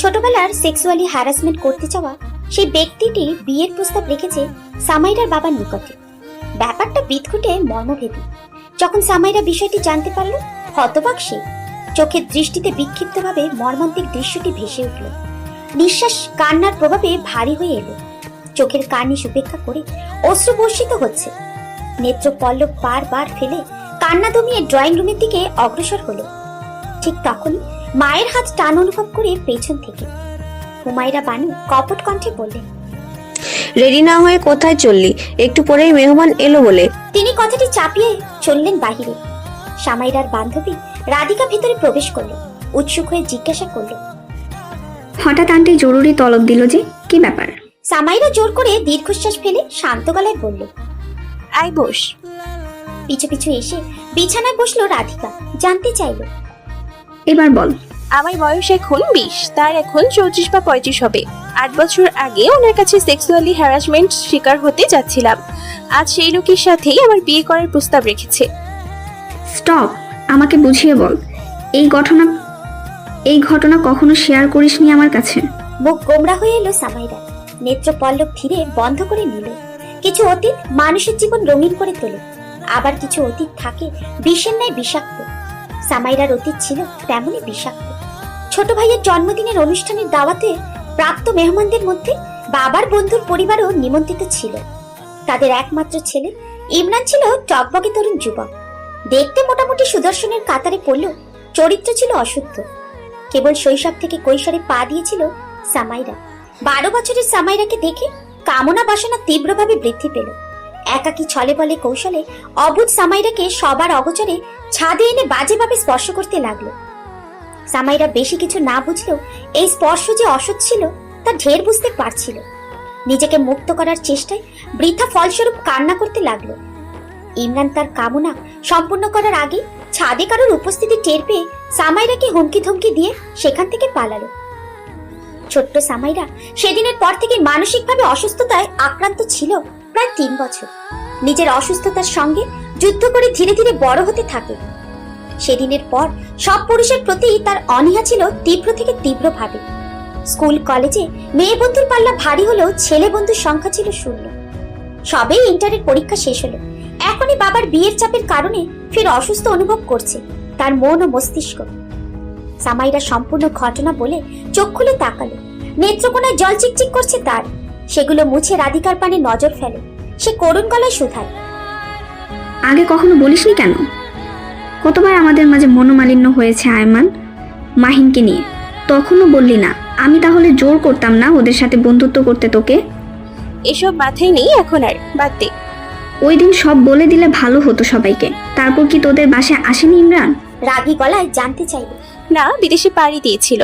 ছোটবেলার sexually harassment করতে চাওয়া সেই ব্যক্তিটি বিয়ের প্রস্তাব রেখেছে সামাইরার বাবার নিকটে। ব্যাপারটা বিদঘুটে মর্মভেদী। যখন সামাইরা বিষয়টি জানতে পারল, হতবাক সে। চোখের দৃষ্টিতে বিক্ষিপ্তভাবে মর্মান্তিক দৃশ্যটি ভেসে উঠল। নিঃশ্বাস কান্নার প্রভাবে ভারী হয়ে এলো। চোখের কার্নিশ উপেক্ষা করে অশ্রু বর্ষিত হচ্ছে। নেত্র পল্লব বারবার ফেলে কান্না দমিয়ে ড্রয়িং রুমের দিকে অগ্রসর হলো। ঠিক তখনই মায়ের হাত টান অনুভব করে পেছন থেকে হুমায়রা বানু কপট কণ্ঠে বললেন, রেডি না হয়ে কোথায় চললি? একটু পরেই মেহমান এলো বলে। তিনি কথাটি চাপিয়ে চললেন বাহিরে। সামাইরার বান্ধবী রাধিকা ভিতরে প্রবেশ করল। উৎসুক হয়ে জিজ্ঞাসা করল, হঠাৎ আন্টি জরুরি তলব দিল যে, কি ব্যাপার? সামাইরা জোর করে দীর্ঘশ্বাস ফেলে শান্ত গলায় বলল, আই বস। পিছু পিছু এসে বিছানায় বসলো রাধিকা। জানতে চাইল, এবার বল। আমার বয়স এখন 20, তার এখন 34 বা 35 হবে। 8 বছর আগে ওনার কাছে সেক্সুয়ালি হ্যারাসমেন্ট শিকার হতে যাচ্ছিলাম। আজ সেই লোকের সাথেই আমার বিয়ে করার প্রস্তাব রেখেছে। স্টপ, আমাকে বুঝিয়ে বল। এই ঘটনা কখনো শেয়ার করিসনি আমার কাছে। মুখ গোমরা হয়ে এলো সামাইরা। নেত্র পল্লব ধীরে বন্ধ করে নিল। কিছু অতীত মানুষের জীবন রঙিন করে তোলে, আবার কিছু অতীত থাকে বিষের ন্যায় বিষাক্ত। সামাইরার অতীত ছিল তেমনই বিষাক্ত। ছোট ভাইয়ের জন্মদিনের অনুষ্ঠানের দাওয়াতে প্রাপ্ত মেহমানদের মধ্যে বাবার বন্ধুর পরিবারও নিমন্ত্রিত ছিল। তাদের একমাত্র ছেলে ইমরান ছিল টকবকে তরুণ যুবক। দেখতে মোটামুটি সুদর্শনের কাতারে পড়লেও চরিত্র ছিল অশুদ্ধ। কেবল শৈশব থেকে কৈশোরে পা দিয়েছিল সামাইরা। 12 বছরের সামাইরাকে দেখে কামনা বাসনা তীব্রভাবে বৃদ্ধি পেল। একাকী ছলে বলে কৌশলে অবুঝ সামাইরাকে সবার অগোচরে ছাদে এনে বাজেভাবে স্পর্শ করতে লাগলো। সামাইরা বেশি কিছু না বুঝলেও এই স্পর্শ যে অসৎ ছিল তা ঢের বুঝতে পারছিল। নিজেকে মুক্ত করার চেষ্টায় বৃথা ফলস্বরূপ কান্না করতে লাগলো। ইমরান তার কামনা সম্পূর্ণ করার আগে ছাদে কারোর উপস্থিতি টের পেয়ে সামাইরাকে হুমকি ধমকি দিয়ে সেখান থেকে পালালো। ছোট্ট সামাইরা সেদিনের পর থেকে মানসিকভাবে অসুস্থতায় আক্রান্ত ছিল প্রায় 3 বছর। নিজের অসুস্থতার সঙ্গে যুদ্ধ করে ধীরে ধীরে বড় হতে থাকে। সেদিনের পর সব পুরুষের প্রতি তার অনীহা ছিল তীব্র থেকে তীব্রভাবে। স্কুল কলেজে মেয়ে বন্ধুর পাল্লা ভারী হলেও ছেলে বন্ধুর সংখ্যা ছিল 0। সবেই ইন্টারের পরীক্ষা শেষ হলো। এখনই বাবার বিয়ের চাপের কারণে ফের অসুস্থ অনুভব করছে তার মন ও মস্তিষ্ক। সামাইরা সম্পূর্ণ ঘটনা বলে চোখ খুলে তাকালো। নেত্রকোনায় জল চিকচিক করছে তার। সেগুলো মুছে রাধিকার পানে নজর ফেলে। সে করুণ গলায় শুধায়, আগে কখনো বলিসনি কেন? কতবার আমাদের মাঝে মনোমালিন্য হয়েছে আয়মান, মাহিনকে নিয়ে, তখনও বললি না। আমি তাহলে জোর করতাম না ওদের সাথে বন্ধুত্ব করতে তোকে? এসব মাথায় নেই এখন, আর বাদ দে। ওই দিন সব বলে দিলে ভালো হতো সবাইকে। তারপর কি তোদের বাসায় আসেনি ইমরান? রাগী গলায় জানতে চাইল। না, বিদেশে পাড়ি দিয়েছিল।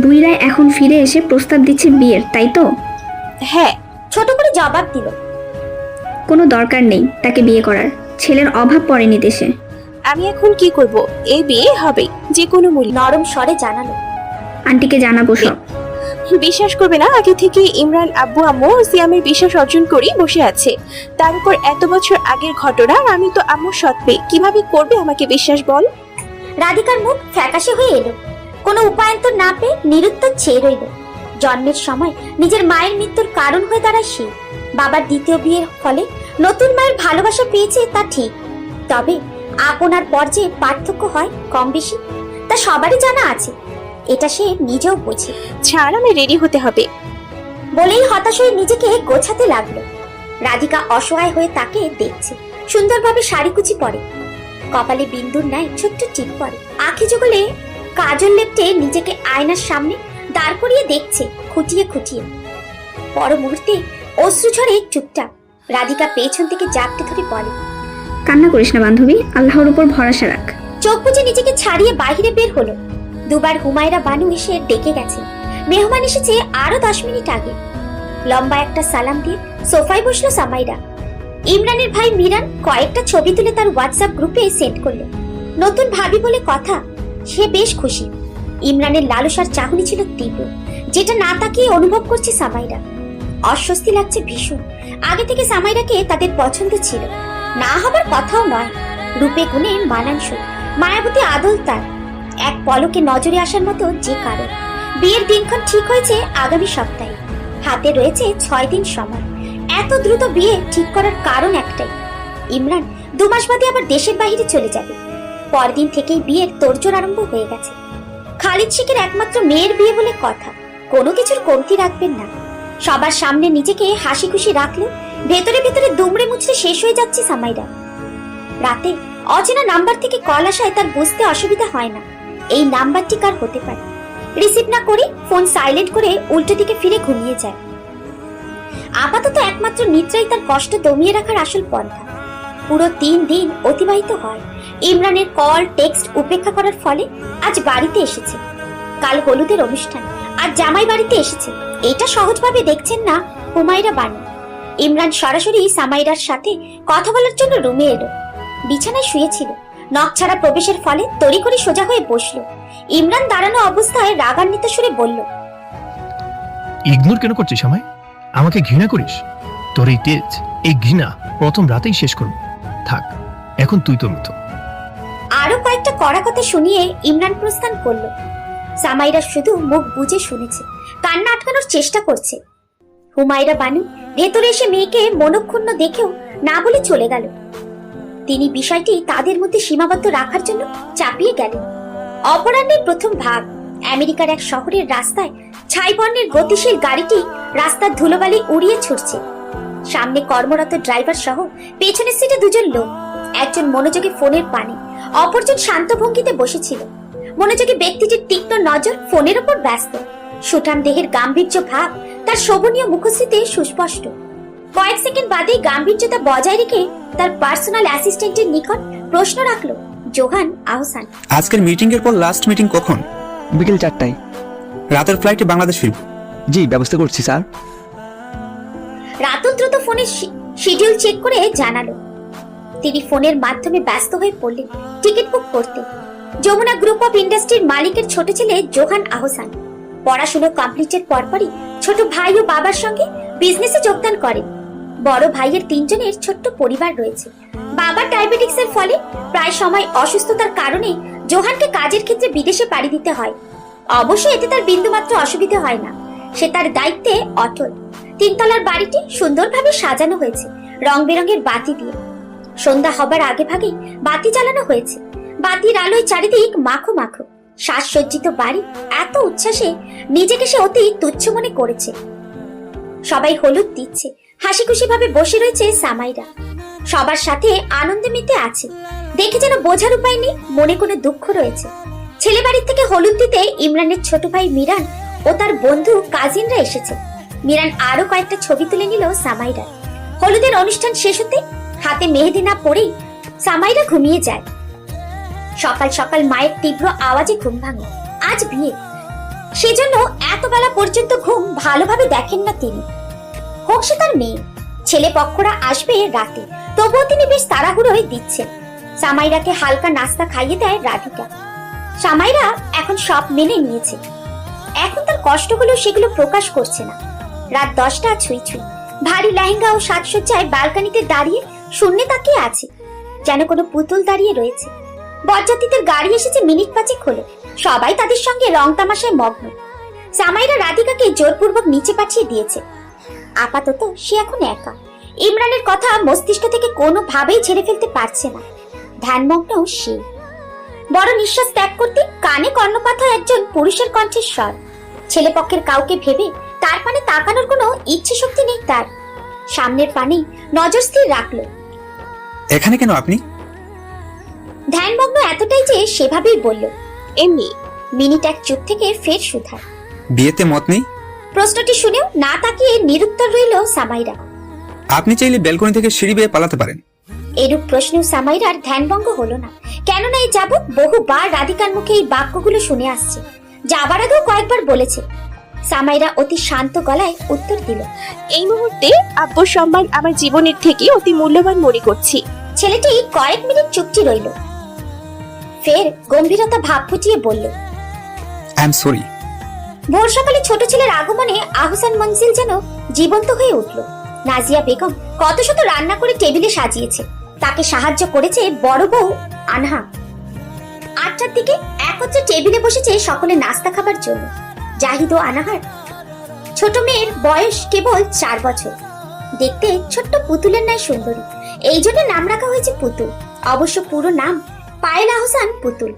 বুইরা এখন ফিরে এসে প্রস্তাব দিচ্ছে বিয়ের, তাই তো? হ্যাঁ। ছোট করে জবাব দিল, কোনো দরকার নেই তাকে বিয়ে করার। ছেলের অভাব পড়েনি দেশে। আমি এখন কি করব? এই বিয়ে হবে যে কোনো মূল্যে। নরম স্বরে জানালো। আন্টিকে জানাবো সব। বিশ্বাস করবে না, আগে থেকে ইমরান আব্বু আম্মু সিয়ামের বিশ্বাস অর্জন করি বসে আছে। তার উপর এত বছর আগের ঘটনা, আর আমি তো আম্মুর সৎ মেয়ে, কিভাবে করবে আমাকে বিশ্বাস বল? রাধিকার মুখ ফ্যাকাশে হয়ে এলো। কোনো উপায়ন্তর না পেয়ে নিরুত্তর চেয়ে রইল। জন্মের সময় নিজের মায়ের মৃত্যুর কারণ হয়ে দাঁড়ায় সে। বাবার দ্বিতীয় বিয়ের ফলে নতুন মায়ের ভালোবাসা পেয়েছে তা ঠিক, তবে আপনার পর যে পার্থক্য হয় কম বেশি তা সবারই জানা আছে। এটা সে নিজেও বোঝে। ছাড়, আমি রেডি হতে হবে বলেই হতাশ হয়ে নিজেকে গোছাতে লাগলো। রাধিকা অসহায় হয়ে তাকে দেখছে। সুন্দরভাবে শাড়ি কুচি পরে, কপালে বিন্দুর ন্যায় ছোট্ট টিপ পরে, আঁখি জগলে কাজল লেপটে নিজেকে আয়নার সামনে দাঁড় করিয়ে দেখছে খুঁটিয়ে খুঁটিয়ে। পর মুহূর্তে অশ্রু ঝরে চুপচাপ। রাধিকা পেছন থেকে জাপটে ধরে বলে, কান্না করিস না বান্ধবী, আল্লাহর উপর ভরসা রাখ। চোখ বুজে নিজেকে ছাড়িয়ে বাইরে বের হলো। দুবার হুমায়রা বানু এসে ডেকে গেছে। মেহমান এসেছে আরো 10 মিনিট আগে। লম্বা একটা সালাম দিয়ে সোফায় বসলো সামাইরা। ইমরানের ভাই মিরান কয়েকটা ছবি তুলে তার হোয়াটসঅ্যাপ গ্রুপে সেন্ড করলো। নতুন ভাবি বলে কথা, সে বেশ খুশি। ইমরানের লালসার চাহনি ছিল তীব্র, যেটা না তাকিয়ে অনুভব করছে সামাইরা। অস্বস্তি লাগছে ভীষণ। আগে থেকে সামাইরাকে তাদের পছন্দ ছিল, না হবার কথাও নয়। রূপে গুণে মানানসই, মায়াবতী আদল তার, এক পলকে নজরে আসার মতো যে কারণ। বিয়ের দিনক্ষণ ঠিক হয়েছে আগামী সপ্তাহে। হাতে রয়েছে 6 দিন সময়। এত দ্রুত বিয়ে ঠিক করার কারণ একটাই, ইমরান 2 মাস বাদে আবার দেশের বাইরে চলে যাবে। পরদিন থেকেই বিয়ের তোড়জোড় আরম্ভ হয়ে গেছে। খালিদ শেখের একমাত্র মেয়ের বিয়ে বলে কথা, কোনো কিছুর কমতি রাখবেন না। সবার সামনে নিজেকে হাসি খুশি রাখলেও ভেতরে ভেতরে দুমড়ে মুচড়ে শেষ হয়ে যাচ্ছে সামাইরা। রাতে অচেনা নাম্বার থেকে কল আসায় তার বুঝতে অসুবিধা হয় না এই নাম্বারটি কার হতে পারে। রিসিভ না করে ফোন সাইলেন্ট করে উল্টো দিকে ফিরে ঘুমিয়ে যায়। আপাতত একমাত্র নিদ্রাই তার কষ্ট দমিয়ে রাখার আসল পন্থা। পুরো 3 দিন অতিবাহিত হয় ইমরানের কল টেক্সট উপেক্ষা করার ফলে। আজ বাড়িতে এসেছে, কাল হলুদের অনুষ্ঠান, আর জামাই বাড়িতে এসেছে। এটা সহজভাবে দেখছেন না হুমায়রা বানু। ইমরান সরাসরি সামাইরার সাথে কথা বলার জন্য রুমে এলো। বিছানায় শুয়েছিল, নখ ছাড়া প্রবেশের ফলে তড়িঘড়ি সোজা হয়ে বসলো। ইমরান দাঁড়ানো অবস্থায় রাগান্বিত সুরে বলল, ইগনোর কেন করছিস আমায়? আমাকে ঘৃণা করিস? তোর এই তেজ, এই ঘৃণা প্রথম রাতেই শেষ করব। থাক, এখন তুই তো মৃত। আরো কয়েকটা কড়া কথা শুনিয়ে ইমরান প্রস্থান করলো। সামাইরা শুধু মুখ বুজে শুনেছে, কান্না আটকানোর চেষ্টা করছে। হুমায়রা বানু ভেতরে এসে মেয়েকে মনক্ষুণ্ণ দেখেও না বলে চলে গেল। তিনি বিষয়টি তাদের মধ্যে সীমাবদ্ধ রাখার জন্য চাপিয়ে গেলেন। অপরাহ্নের প্রথম ভাগ আমেরিকার এক শহরের রাস্তায় ছাই বর্ণের গতিশীল গাড়িটি রাস্তার ধুলোবালি উড়িয়ে ছুটছে। সামনে কর্মরত ড্রাইভার সহ পেছনের সিটে 2 জন লোক। একজন মনোযোগী ফোনের পানে, অপরজন শান্ত ভঙ্গিতে বসেছিল। মনোযোগী ব্যক্তিটির তীক্ষ্ণ নজর ফোনের উপর ব্যস্ত। সুঠাম দেহের গাম্ভীর্য ভাব তার শোভনীয় মুখশ্রীতে সুস্পষ্ট। কয়েক সেকেন্ড বাদেই গাম্ভীর্যতা বজায় রেখে তার পার্সোনাল অ্যাসিস্ট্যান্টের নিকট প্রশ্ন রাখলো, জোহান আহসান, আজকের মিটিং এর পর লাস্ট মিটিং কখন? বিকেল 4টায়। রাতের ফ্লাইটে বাংলাদেশ ফিরব। জি, ব্যবস্থা করছি স্যার। রাতুল দ্রুত ফোনের শিডিউল চেক করে জানালো। তিনি ফোনের মাধ্যমে ব্যস্ত হয়ে পড়লেন টিকিট বুক করতে। যমুনা গ্রুপ অফ ইন্ডাস্ট্রির মালিকের ছোট ছেলে জোহান আহসান পড়াশোনা কমপ্লিটের পরপরই ছোট ভাই ও বাবার সঙ্গে বিজনেসে যোগদান করেন। বড় ভাইয়ের 3 জনের ছোট্ট পরিবার রয়েছে। বাবার ডায়াবেটিক্সের ফলে প্রায় সময় অসুস্থতার কারণে জোহানকে কাজের ক্ষেত্রে বিদেশে পাড়ি দিতে হয়। অবশ্য এতে তার বিন্দুমাত্র অসুবিধা হয় না, সে তার দায়িত্বে অটল। 3 তলার বাড়িটি সুন্দরভাবে সাজানো হয়েছে রং বেরঙের বাতি দিয়ে। সন্ধ্যা হবার আগে ভাগেই বাতি জ্বালানো হয়েছে। বাতির আলোয় চারিদিক মাখো মাখো। সাজসজ্জিত বাড়ি, এত উচ্ছ্বাসে নিজেকে সে অতি তুচ্ছ মনে করেছে। সবাই হলুদ দিচ্ছে, হাসি খুশি ভাবে বসে রয়েছে সামাইরা। সবার সাথে আনন্দে মেতে আছে। দেখে যেন বোঝার উপায় নেই মনে কোনো দুঃখ রয়েছে। ছেলে বাড়ির থেকে হলুদ দিতে ইমরানের ছোট ভাই মিরান ও তার বন্ধু কাজিনরা এসেছে। মিরান আরো কয়েকটা ছবি তুলে নিল সামাইরা। হলুদের অনুষ্ঠান শেষ হতে হাতে মেহেদি না পরেই সামাইরা ঘুমিয়ে যায়। সকাল সকাল মায়ের তীব্র আওয়াজে ঘুম ভাঙে। আজ বিয়ে, সেজন্য এত বেলা পর্যন্ত ঘুম ভালোভাবে দেখেন না তিনি। হোক সে তার মেয়ে, ছেলে পক্ষরা আসবে রাতে, তবুও তিনি বেশ তাড়াহুড়োয় দিচ্ছেন। সামাইরাকে হালকা নাস্তা খাইয়ে দেয় রাধিকা। সামাইরা এখন সব মেনে নিয়েছে। এখন তার কষ্টগুলো সেগুলো প্রকাশ করছে না। রাত 10টা ছুঁই ছুঁই। ভারী লেহেঙ্গা ও সাজসজ্জায় ব্যালকনিতে দাঁড়িয়ে শূন্যে তাকিয়ে আছে, যেন কোনো পুতুল দাঁড়িয়ে রয়েছে। বরযাত্রীদের গাড়ি এসেছে মিনিট 5 হলো। সবাই তাদের সঙ্গে রং তামাশায় মগ্ন। সামাইরা রাধিকাকে জোরপূর্বক নিচে পাঠিয়ে দিয়েছে। আপাতত সে এখন একা। ইমরানের কথা মস্তিষ্ক থেকে কোনোভাবেই ছেড়ে ফেলতে পারছে না। ধ্যানমগ্ন সে। বড় নিঃশ্বাস ত্যাগ করতে কানে কর্ণপাত হয় একজন পুরুষের কণ্ঠের স্বর। ছেলেপক্ষের কাউকে ভেবে তার পানে তাকানোর কোনো ইচ্ছে শক্তি নেই তার। সামনের পানেই নজর স্থির রাখলো। এখানে কেন আপনি? ধ্যানমগ্ন এতটাই যে সেভাবেই বলল, এমনি। মিনিট 1 চুপ থেকে ফের সুধার। বিয়েতে মত নেই? প্রশ্নটি শুনেও না তাকিয়ে নিরুত্তর রইল সামাইরা। আপনি চাইলে ব্যালকনি থেকে সিঁড়ি বেয়ে পালাতে পারেন। এরূপ প্রশ্নেও সামাইরার ধ্যানভঙ্গ হলো না। কেননা এই যাবৎ বহুবার রাধিকার মুখে এই বাক্যগুলো শুনে আসছে। যাবার আগেও কয়েকবার বলেছে। সামাইরা অতি শান্ত গলায় উত্তর দিল, এই মুহূর্তে আব্বুর সম্মান আমার জীবনের থেকে অতি মূল্যবান মনে করছি। ছেলেটি কয়েক মিনিট চুপটি রইল, ফের গম্ভীরতা ভাব ফুটিয়ে বলল, আই এম সরি। ভোর সকালে ছোট ছেলের আগমনে আহসান মঞ্জিল যেন জীবন্ত হয়ে উঠল। নাজিয়া বেগম কত শত রান্না করে টেবিলে সাজিয়েছে। তাকে সাহায্য করেছে বড় বউ আনহা। 8টার দিকে একত্রে টেবিলে বসেছে সকলে নাস্তা খাবার জন্য। জাহিদ ও আনাহার। ছোট মেয়ের বয়স কেবল 4 বছর, দেখতে ছোট্ট পুতুলের ন্যায় সুন্দরী, এই জন্য নাম রাখা হয়েছে পুতুল। অবশ্য পুরো নাম পায়েল আহসান পুতুল।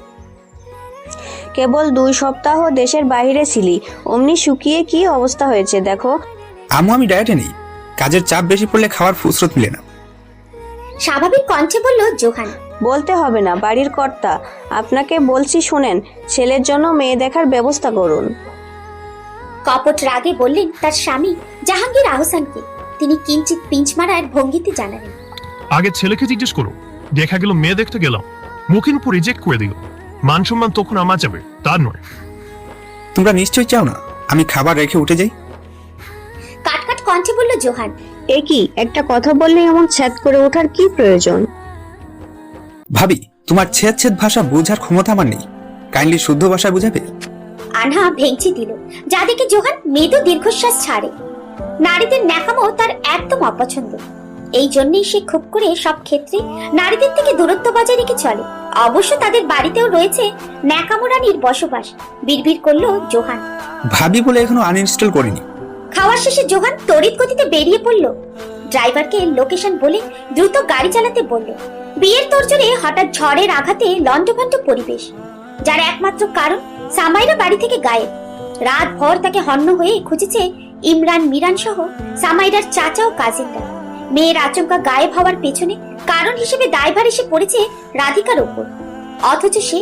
কেবল 2 সপ্তাহ দেশের বাইরে ছিলি, অমনি শুকিয়ে কি অবস্থা হয়েছে দেখো। আম্মু আমি ডায়েটে নেই, কাজের চাপ বেশি পড়লে খাওয়ার ফুসরত মিলে না। স্বাভাবিক কণ্ঠে বলল জোহান। বলতে হবে না, বাড়ির কর্তা, আপনাকে বলছি শোনেন, ছেলের জন্য মেয়ে দেখার ব্যবস্থা করুন। কপট রাগে বললেন তার স্বামী জাহাঙ্গীর আহসানকে। তিনি কিঞ্চিত পিঞ্চ মারার ভঙ্গিতে জানালেন, আগে ছেলেকে জিজ্ঞেস করো। দেখা গেল মেয়ে দেখতে গেলাম, মুখের উপর রিজেক্ট করে দিল, মান সম্মান তখন আমার যাবে, তার নয়। তোমরা নিশ্চয়ই চাও না আমি খাবার রেখে উঠে যাই? কাটকাট কণ্ঠে বলল জোহান। এ কি, একটা কথা বললে এমন ছ্যাদ করে ওঠার কি প্রয়োজন? ভাবি, তোমার ছেদ ছেদ ভাষা বোঝার ক্ষমতা আমার নেই, কাইন্ডলি শুদ্ধ ভাষায় বুঝাবে? আনহা ভেঙচি দিল, যা দেখে জোহান মৃদু দীর্ঘশ্বাস ছাড়ে। নারীদের ন্যাকামো তার একদম অপছন্দ, এই জন্যই সে খুব করে সব ক্ষেত্রে নারীদের থেকে দূরত্ব বজায় রেখে চলে। অবশ্য তাদের বাড়িতেও রয়েছে ন্যাকামো রানীর বসবাস। বিড়বিড় করলো জোহান। ভাবি বলে এখনো আনইনস্টল করিনি। খাওয়ার শেষে জোহান তড়িৎ গতিতে বেরিয়ে পড়ল। ড্রাইভারকে লোকেশন বলে দ্রুত গাড়ি চালাতে বলল। বিয়ের তোড়জোড়ে হঠাৎ ঝড়ের আঘাতে লন্ডভন্ড পরিবেশ, যার একমাত্র কারণ সামাইরা বাড়ি থেকে গায়েব। রাত ভর তাকে হন্য হয়ে খুঁজেছে ইমরান, মিরান সহ সামাইরার চাচা ও কাজিনরা। মেয়ের আচমকা গায়েব হওয়ার পেছনে কারণ হিসেবে দায়ভার এসে পড়েছে রাধিকার ওপর। অথচ সে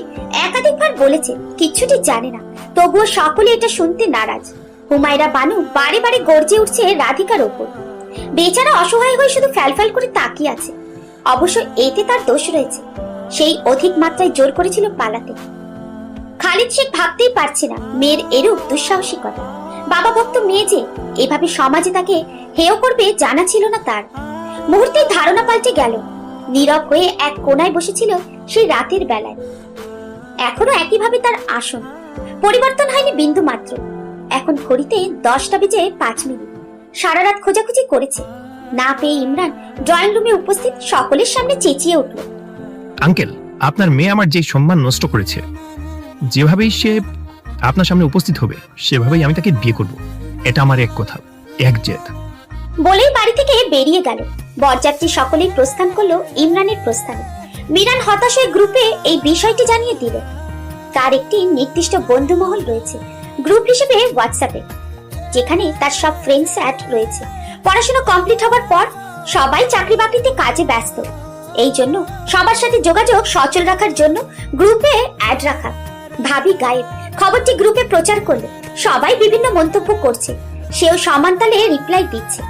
একাধিকবার বলেছে কিচ্ছুটি জানে না, তবুও সকলে এটা শুনতে নারাজ। হুমায়রা বানু বারে বারে গর্জে উঠছে রাধিকার ওপর। বেচারা অসহায় হয়ে শুধু ফ্যালফ্যাল করে তাকিয়ে আছে। অবশ্য এতে তার দোষ রয়েছে, সেই অধিক মাত্রায় জোর করেছিল পালাতে। খালিদ শেখ ভাবতেই পারছে না মেয়ের এরূপ দুঃসাহসিকতা। বাবা ভক্ত মেয়ে যে এভাবে সমাজে তাকে হেয় করবে জানা ছিল না তার। মুহূর্তেই ধারণা পাল্টে গেল। নীরব হয়ে এক কোনায় বসেছিল সেই রাতের বেলায়। এখনো একইভাবে তার আসন, পরিবর্তন হয়নি বিন্দু মাত্র। এখন ঘড়িতে 10:05। সারা রাত খোঁজাখুঁজি করেছে, না পেয়ে ইমরান ড্রয়িং রুমে উপস্থিত সকলের সামনে চেঁচিয়ে উঠল, আঙ্কেল, আপনার মেয়ে আমার যে সম্মান নষ্ট করেছে, যেভাবেই সে আপনার সামনে উপস্থিত হবে সেভাবেই আমি তাকে বিয়ে করব। এটা আমার এক কথা, এক জেদ। বলেই বাড়ি থেকে বেরিয়ে গেল। বরযাত্রী সকলেই প্রস্থান করলো ইমরানের প্রস্থানে। মিরান হতাশ হয়ে গ্রুপে এই বিষয়টি জানিয়ে দিল। তার একটি নির্দিষ্ট বন্ধু মহল রয়েছে গ্রুপ হিসেবে হোয়াটসঅ্যাপে, যেখানে তার সব ফ্রেন্ডস অ্যাড রয়েছে। পড়াশোনা কমপ্লিট হওয়ার পর সবাই চাকরি বাকরিতে কাজে ব্যস্ত, এই জন্য সবার সাথে যোগাযোগ সচল রাখার জন্য গ্রুপে অ্যাড রাখা। ভাবি গায়েব, খবরটি গ্রুপে প্রচার করলো। সবাই বিভিন্ন মন্তব্য করছে, সেও সমান তালে রিপ্লাই দিচ্ছে।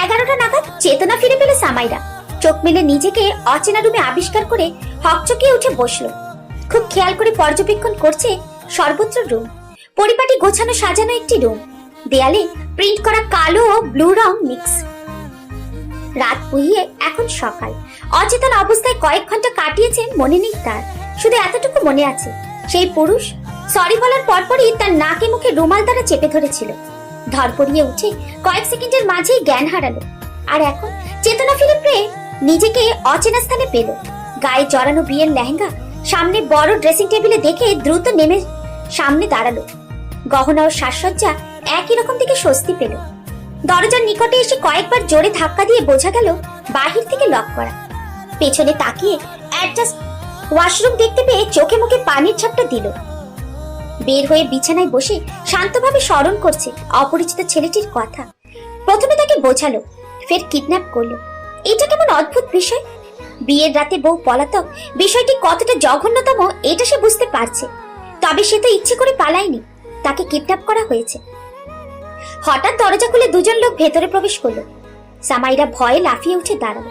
11টা নাগাদ চেতনা ফিরে পেল সামাইরা। চোখ মেলে নিজেকে অচেনা রুমে আবিষ্কার করে হকচকিয়ে উঠে বসলো। খুব খেয়াল করে পর্যবেক্ষণ করছে সর্বত্র রুম। পরিপাটি গোছানো সাজানো একটি রুম, দেয়ালে প্রিন্ট করা কালো ও ব্লু রং মিক্স। রাত পুড়িয়ে এখন সকাল। অচেতন অবস্থায় কয়েক ঘন্টা কাটিয়েছে মনে নেই তার, শুধু এতটুকু মনে আছে সেই পুরুষ সরি বলার পরপরই তার নাকে মুখে রুমাল দ্বারা চেপে ধরেছিল। ধরপড়িয়ে উঠে কয়েক সেকেন্ডের মাঝেই জ্ঞান হারালো। আর এখন চেতনা ফিরে পেয়ে নিজেকে অচেনা স্থানে পেল। গায়ে জড়ানো বিয়ের লেহেঙ্গা সামনে বড় ড্রেসিং টেবিলে দেখে দ্রুত নেমে সামনে দাঁড়ালো। গহনা ও সাজসজ্জা একই রকম থেকে স্বস্তি পেল। দরজার নিকটে এসে কয়েকবার জোরে ধাক্কা দিয়ে বোঝা গেল বাহির থেকে লক করা। পেছনে তাকিয়ে অ্যাডজাস্ট ওয়াশরুম দেখতে পেয়ে চোখে মুখে পানির ছাপটা দিল। বের হয়ে বিছানায় বসে শান্তভাবে স্মরণ করছে অপরিচিত ছেলেটির কথা। প্রথমে তাকে বোঝালো, ফের কিডন্যাপ করলো। এটা কেমন অদ্ভুত বিষয়। বিয়ের রাতে বউ পলাতক, বিষয়টি কতটা জঘন্যতম এটা সে বুঝতে পারছে। তবে সে তো ইচ্ছে করে পালায়নি, তাকে কিডন্যাপ করা হয়েছে। হঠাৎ দরজা খুলে দুজন লোক ভেতরে প্রবেশ করলো। সামাইরা ভয়ে লাফিয়ে উঠে দাঁড়ালো।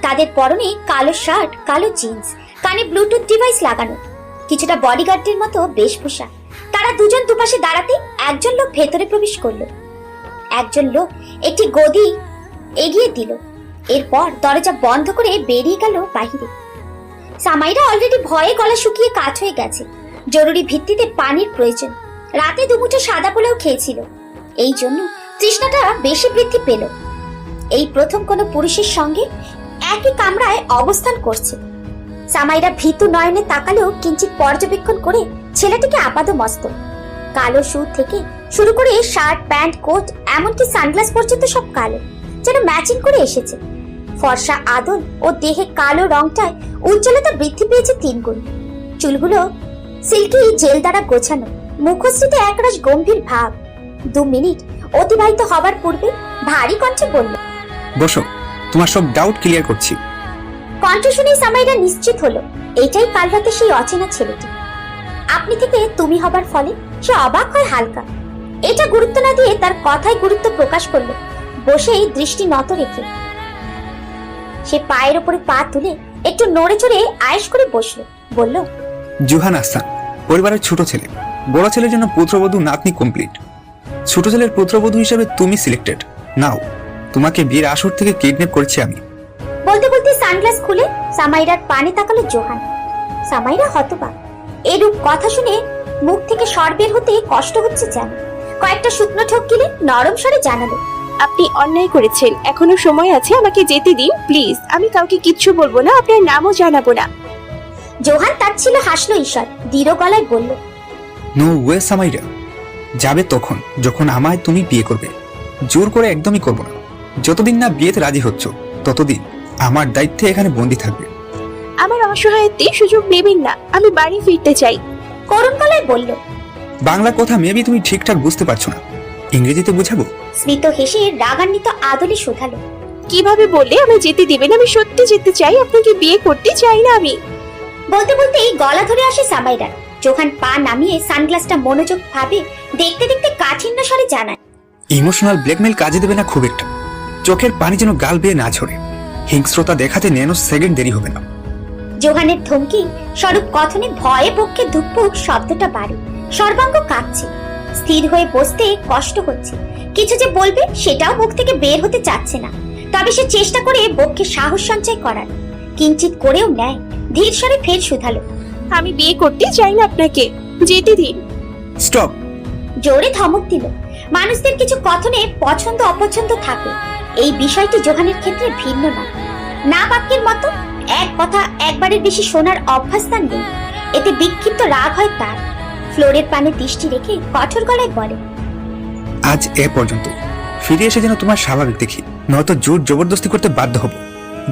তাদের পরনে কালো শার্ট, কালো জিন্স, কানে ব্লুটুথ ডিভাইস লাগানো, কিছুটা বডিগার্ডের মতো বেশভূষা। তারা দুজন দুপাশে দাঁড়াতে একজন লোক ভেতরে প্রবেশ করলো। একজন লোক একটি গদি এগিয়ে দিল, এরপর দরজা বন্ধ করে বেরিয়ে গেল বাহিরে। সামাইরা অলরেডি ভয়ে গলা শুকিয়ে কাঠ হয়ে গেছে। জরুরি ভিত্তিতে পানির প্রয়োজন। রাতে দুমুঠো সাদা পোলাও খেয়েছিল, এই জন্য তৃষ্ণাটা বেশি বৃদ্ধি পেল। এই প্রথম কোনো পুরুষের সঙ্গে একই কামরায় অবস্থান করছে। সামাইরা ভীতু নয়নে তাকালেও কিঞ্চিত পর্যবেক্ষণ করে ছেলেটিকে আপাদমস্তক। কালো সুর থেকে শুরু করে শার্ট, প্যান্ট, কোট, এমনকি সানগ্লাস পর্যন্ত সব কালো, যেন ম্যাচিং করে এসেছে। ফর্সা আদল ও দেহে কালো রংটায় উজ্জ্বলতা বৃদ্ধি পেয়েছে 3 গুণ। চুলগুলো সিল্কি জেল দ্বারা গোছানো, মুখশ্রীতে একরাশ গম্ভীর ভাব। 2 মিনিট অতিবাহিত হবার পূর্বে ভারী কণ্ঠে বলল, বসো, তোমার সব ডাউট ক্লিয়ার করছি। কণ্ঠ শুনেই সামাইরা নিশ্চিত হলো এটাই কাল রাতে সেই অচেনা ছেলেটি। আপনি থেকে তুমি হবার ফলে সে অবাক হয় হালকা। এটা গুরুত্ব না দিয়ে তার কথায় গুরুত্ব প্রকাশ করলো, বসেই দৃষ্টি নত রেখে। সে পায়ের উপরে পা তুলে একটু নড়ে চড়ে আয়েশ করে বসলো, বলল, জুহান আহসান, পরিবারের ছোট ছেলে। বড় ছেলের জন্য পুত্রবধূ নাতনি কমপ্লিট। ছোট ছেলের পুত্রবধূ হিসেবে তুমি সিলেক্টেড। নাও, তোমাকে বিয়ের আসর থেকে কিডন্যাপ করেছি আমি। বলতে বলতে সানগ্লাস খুলে সামাইরার পানে তাকালো জোহান। সামাইরা হতবাক। এরূপ কথা শুনে মুখ থেকে স্বর বের হতে কষ্ট হচ্ছে যেন। কয়েকটা শুকনো ঠোক গিলে নরম স্বরে জানালো, আপনি অন্যায় করেছেন, এখনো সময় আছে, আমাকে যেতে দিন প্লিজ। আমি কাউকে কিচ্ছু বলবো না, আপনার নামও জানাবো না। জোহান তার ছিল হাসলো ঈশ্বর, দৃঢ় গলায় বলল, নো ওয়ে সামাইরা, যাবে তখন যখন আমায় তুমি বিয়ে করবে। জোর করে একদমই করবো না। যতদিন না বিয়েতে রাজি হচ্ছ ততদিন আমার দায়িত্বে এখানে বন্দি থাকবে। আমার অসহায়ত্বে সুযোগ নেবেন না, আমি বাড়ি ফিরতে চাই। করুণ গলায় বলল। বাংলা কথা মেবি তুমি ঠিকঠাক বুঝতে পারছো না, ইংরেজিতে বুঝাবো? স্মিত হেসে রাগান্বিত আদলে শুধালো, কিভাবে বললে আমি যেতে দিবেন? আমি সত্যি যেতে চাই, আপনাকে বিয়ে করতে চাই না আমি। বলতে বলতেই গলা ধরে আসে সামাইরার। জোহান পা নামিয়ে সানগ্লাসটা মনোযোগ ভাবে দেখতে দেখতে কাঠিন্য স্বরে জানায়, ইমোশনাল ব্ল্যাকমেল কাজে দেবে না খুব একটা। চোখের পানি যেন গাল বেয়ে না ঝরে। হিংস্রতা দেখাতে ন্যানো সেকেন্ড দেরি হবে না। জোহানের ধমকি স্বরূপ কথনে ভয়ে পক্ষে ধুকপুক শব্দটা বাড়ে। সর্বাঙ্গ কাঁপছে, স্থির হয়ে বসতে কষ্ট হচ্ছে। কিছু যে বলবে সেটাও মুখ থেকে বের হতে চাচ্ছে না। তবে সে চেষ্টা করে বক্ষে সাহস সঞ্চয় করার। কিঞ্চিত করেও নেয়, ধীর স্বরে ফের শুধালো, আমি বিয়ে করতে চাই না আপনাকে, যেতে দিন। স্টপ! জোরে ধমক দিল। মানুষদের কিছু কথনে পছন্দ অপছন্দ থাকে, এই বিষয়টি জোহানের ক্ষেত্রে ভিন্ন না। না বাক্যের মতো এক কথা একবারের বেশি শোনার অভ্যাস তার নেই। এতে বিক্ষিপ্ত রাগ হয় তার। ফ্লোরের পানে দৃষ্টি রেখে কঠোর গলায় বলে, আজ এ পর্যন্ত। ফিরে এসে যেন তোমার স্বাভাবিক দেখি, নয়তো জোর জবরদস্তি করতে বাধ্য হব,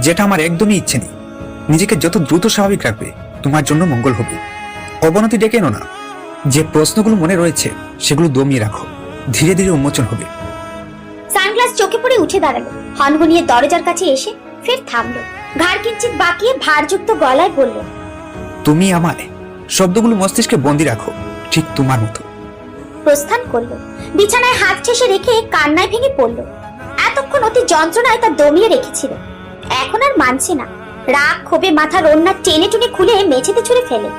যেটা আমার একদমই ইচ্ছে নেই। নিজেকে যত দ্রুত স্বাভাবিক রাখবে তোমার জন্য মঙ্গল হবে। অবনতি ডেকে এনো না। যে প্রশ্নগুলো মনে রয়েছে সেগুলো দমিয়ে রাখো, ধীরে ধীরে উন্মোচন হবে। সানগ্লাস চোখে পড়ে উঠে দাঁড়ালো। হনহনিয়ে দরজার কাছে এসে ফের থামলো। ঘাড় কিঞ্চিত বাঁকিয়ে ভারযুক্ত গলায় বলল, তুমি আমায়। শব্দগুলো মস্তিষ্কে বন্দি রাখো, ঠিক তোমার মতো। প্রস্থান করলো। বিছানায় হাত ঠেসে রেখে কান্নায় ভেঙে পড়ল। এতক্ষণ অতি যন্ত্রণায় তা দমিয়ে রেখেছিল, এখন আর মানছে না। রাগ ক্ষোভে মাথার ওড়না টেনে টুনে খুলে মেঝেতে ছুঁড়ে ফেলে।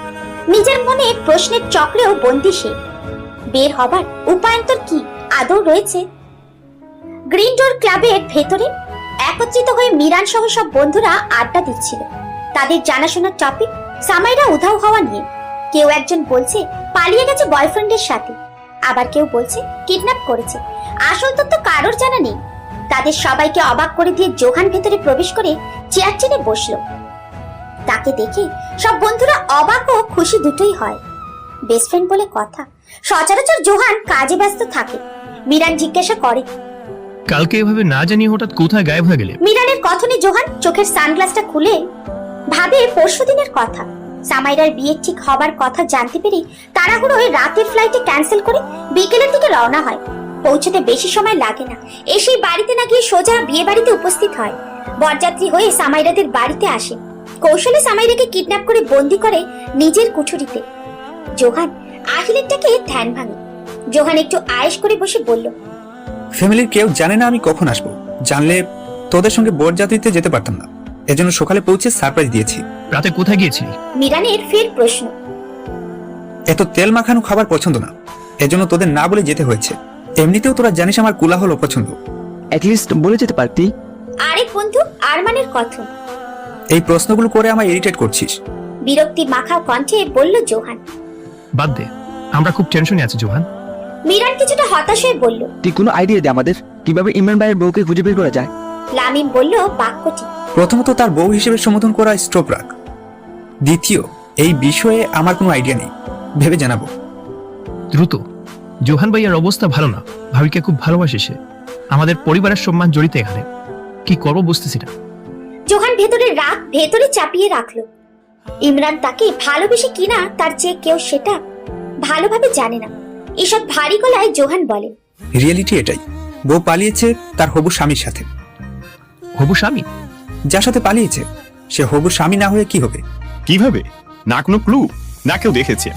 নিজের মনে প্রশ্নের চক্রেও বন্দি সে। বের হবার উপায়ন্তর কি আদৌ রয়েছে? গ্রিন ডোর ক্লাবের ভেতরে একত্রিত হয়ে মিরান সহ সব বন্ধুরা আড্ডা দিচ্ছিল। তাদের জানাশোনার টপিক সামাইরা উধাও হওয়া নিয়ে। কেউ একজন বলছে পালিয়ে গেছে বয়ফ্রেন্ডের সাথে, আবার কেউ বলছে কিডন্যাপ করেছে। আসল তথ্য কারোর জানা নেই। তাদের সবাইকে অবাক করে দিয়ে জোহান ভেতরে প্রবেশ করে চেয়ার টেনে বসলো। তাকে দেখে সব বন্ধুরা অবাক ও খুশি দুটোই হয়। বেস্ট ফ্রেন্ড বলে কথা। সচরাচর জোহান কাজে ব্যস্ত থাকে। মিরান জিজ্ঞাসা করে, কালকে এভাবে না জানিয়ে হঠাৎ কোথায় গায়েব হয়ে গেলে? মিরানের কথনে জোহান চোখের সানগ্লাসটা খুলে ভাবে পরশুদিনের কথা। সামাইরার বিয়ে ঠিক হবার কথা জানতে পেরে তাড়াহুড়োয় রাতের ফ্লাইটে ক্যান্সেল করে বিকেলের দিকে রওনা হয়। পৌঁছতে বেশি সময় লাগে না। এসেই বাড়িতে না গিয়ে সোজা বিয়ে বাড়িতে উপস্থিত হয়। বরযাত্রী হয়ে সামাইরাদের বাড়িতে আসে। কৌশলে সামাইরাকে কিডন্যাপ করে বন্দি করে নিজের কুঠুরিতে। জোহান আহিলেরটাকে ধ্যান ভাঙে। জোহান একটু আয়েশ করে বসে বলল, ফ্যামিলির কেউ জানে না আমি কখন আসবো। জানলে তোদের সঙ্গে বরযাত্রীতে যেতে পারতাম না। এজন্য সকালে পৌঁছে সারপ্রাইজ দিয়েছি। রাতে কোথায় গিয়েছিলি? মিরানের ফের প্রশ্ন। এত তেল মাখানো খাবার পছন্দ না, এজন্য তোদের না বলে যেতে হয়েছে। এমনিতেও তোরা জানিস আমার কোলাহল অপছন্দ। অ্যাটলিস্ট বলে যেতে পারতি। আরেক বন্ধু আরমানের কথন। এই প্রশ্নগুলো করে আমায় ইরিটেট করছিস। বিরক্তি মাখা কণ্ঠে বলল জোহান। বাদ দে, আমরা খুব টেনশনে আছি জোহান। মিরান কিছুটা হতাশ হয়ে বলল, তুই কোনো আইডিয়া দে আমাদের, কিভাবে ইমরান ভাইয়ের বউকে খুঁজে বের করা যায়। লামিম বলল বাক্যটি। প্রথমত তার বউ হিসেবে সম্বোধন করা স্টপ রাখ। দ্বিতীয়, এই বিষয়ে আমার কোনো আইডিয়া নেই, ভেবে জানাবো। দ্রুত। জোহান ভাইয়ের অবস্থা ভালো না, ভাবিকে খুব ভালোবাসে সে। আমাদের পরিবারের সম্মান জড়িত এখানে, কি করবো বুঝতেছি না। জোহান ভেতরের রাগ ভেতরে চাপিয়ে রাখলো। ইমরান তাকে ভালোবেসে কিনা তার চেয়ে কেউ সেটা ভালোভাবে জানে না। এসব ভারী গলায় জোহান বলে, রিয়েলিটি এটাই, বউ পালিয়েছে তার হবু স্বামীর সাথে। হবু স্বামী? যার সাথে পালিয়েছে সে হবু স্বামী না হয়ে কি হবে? কিভাবে? না কোনো ক্লু, না কেউ দেখেছে,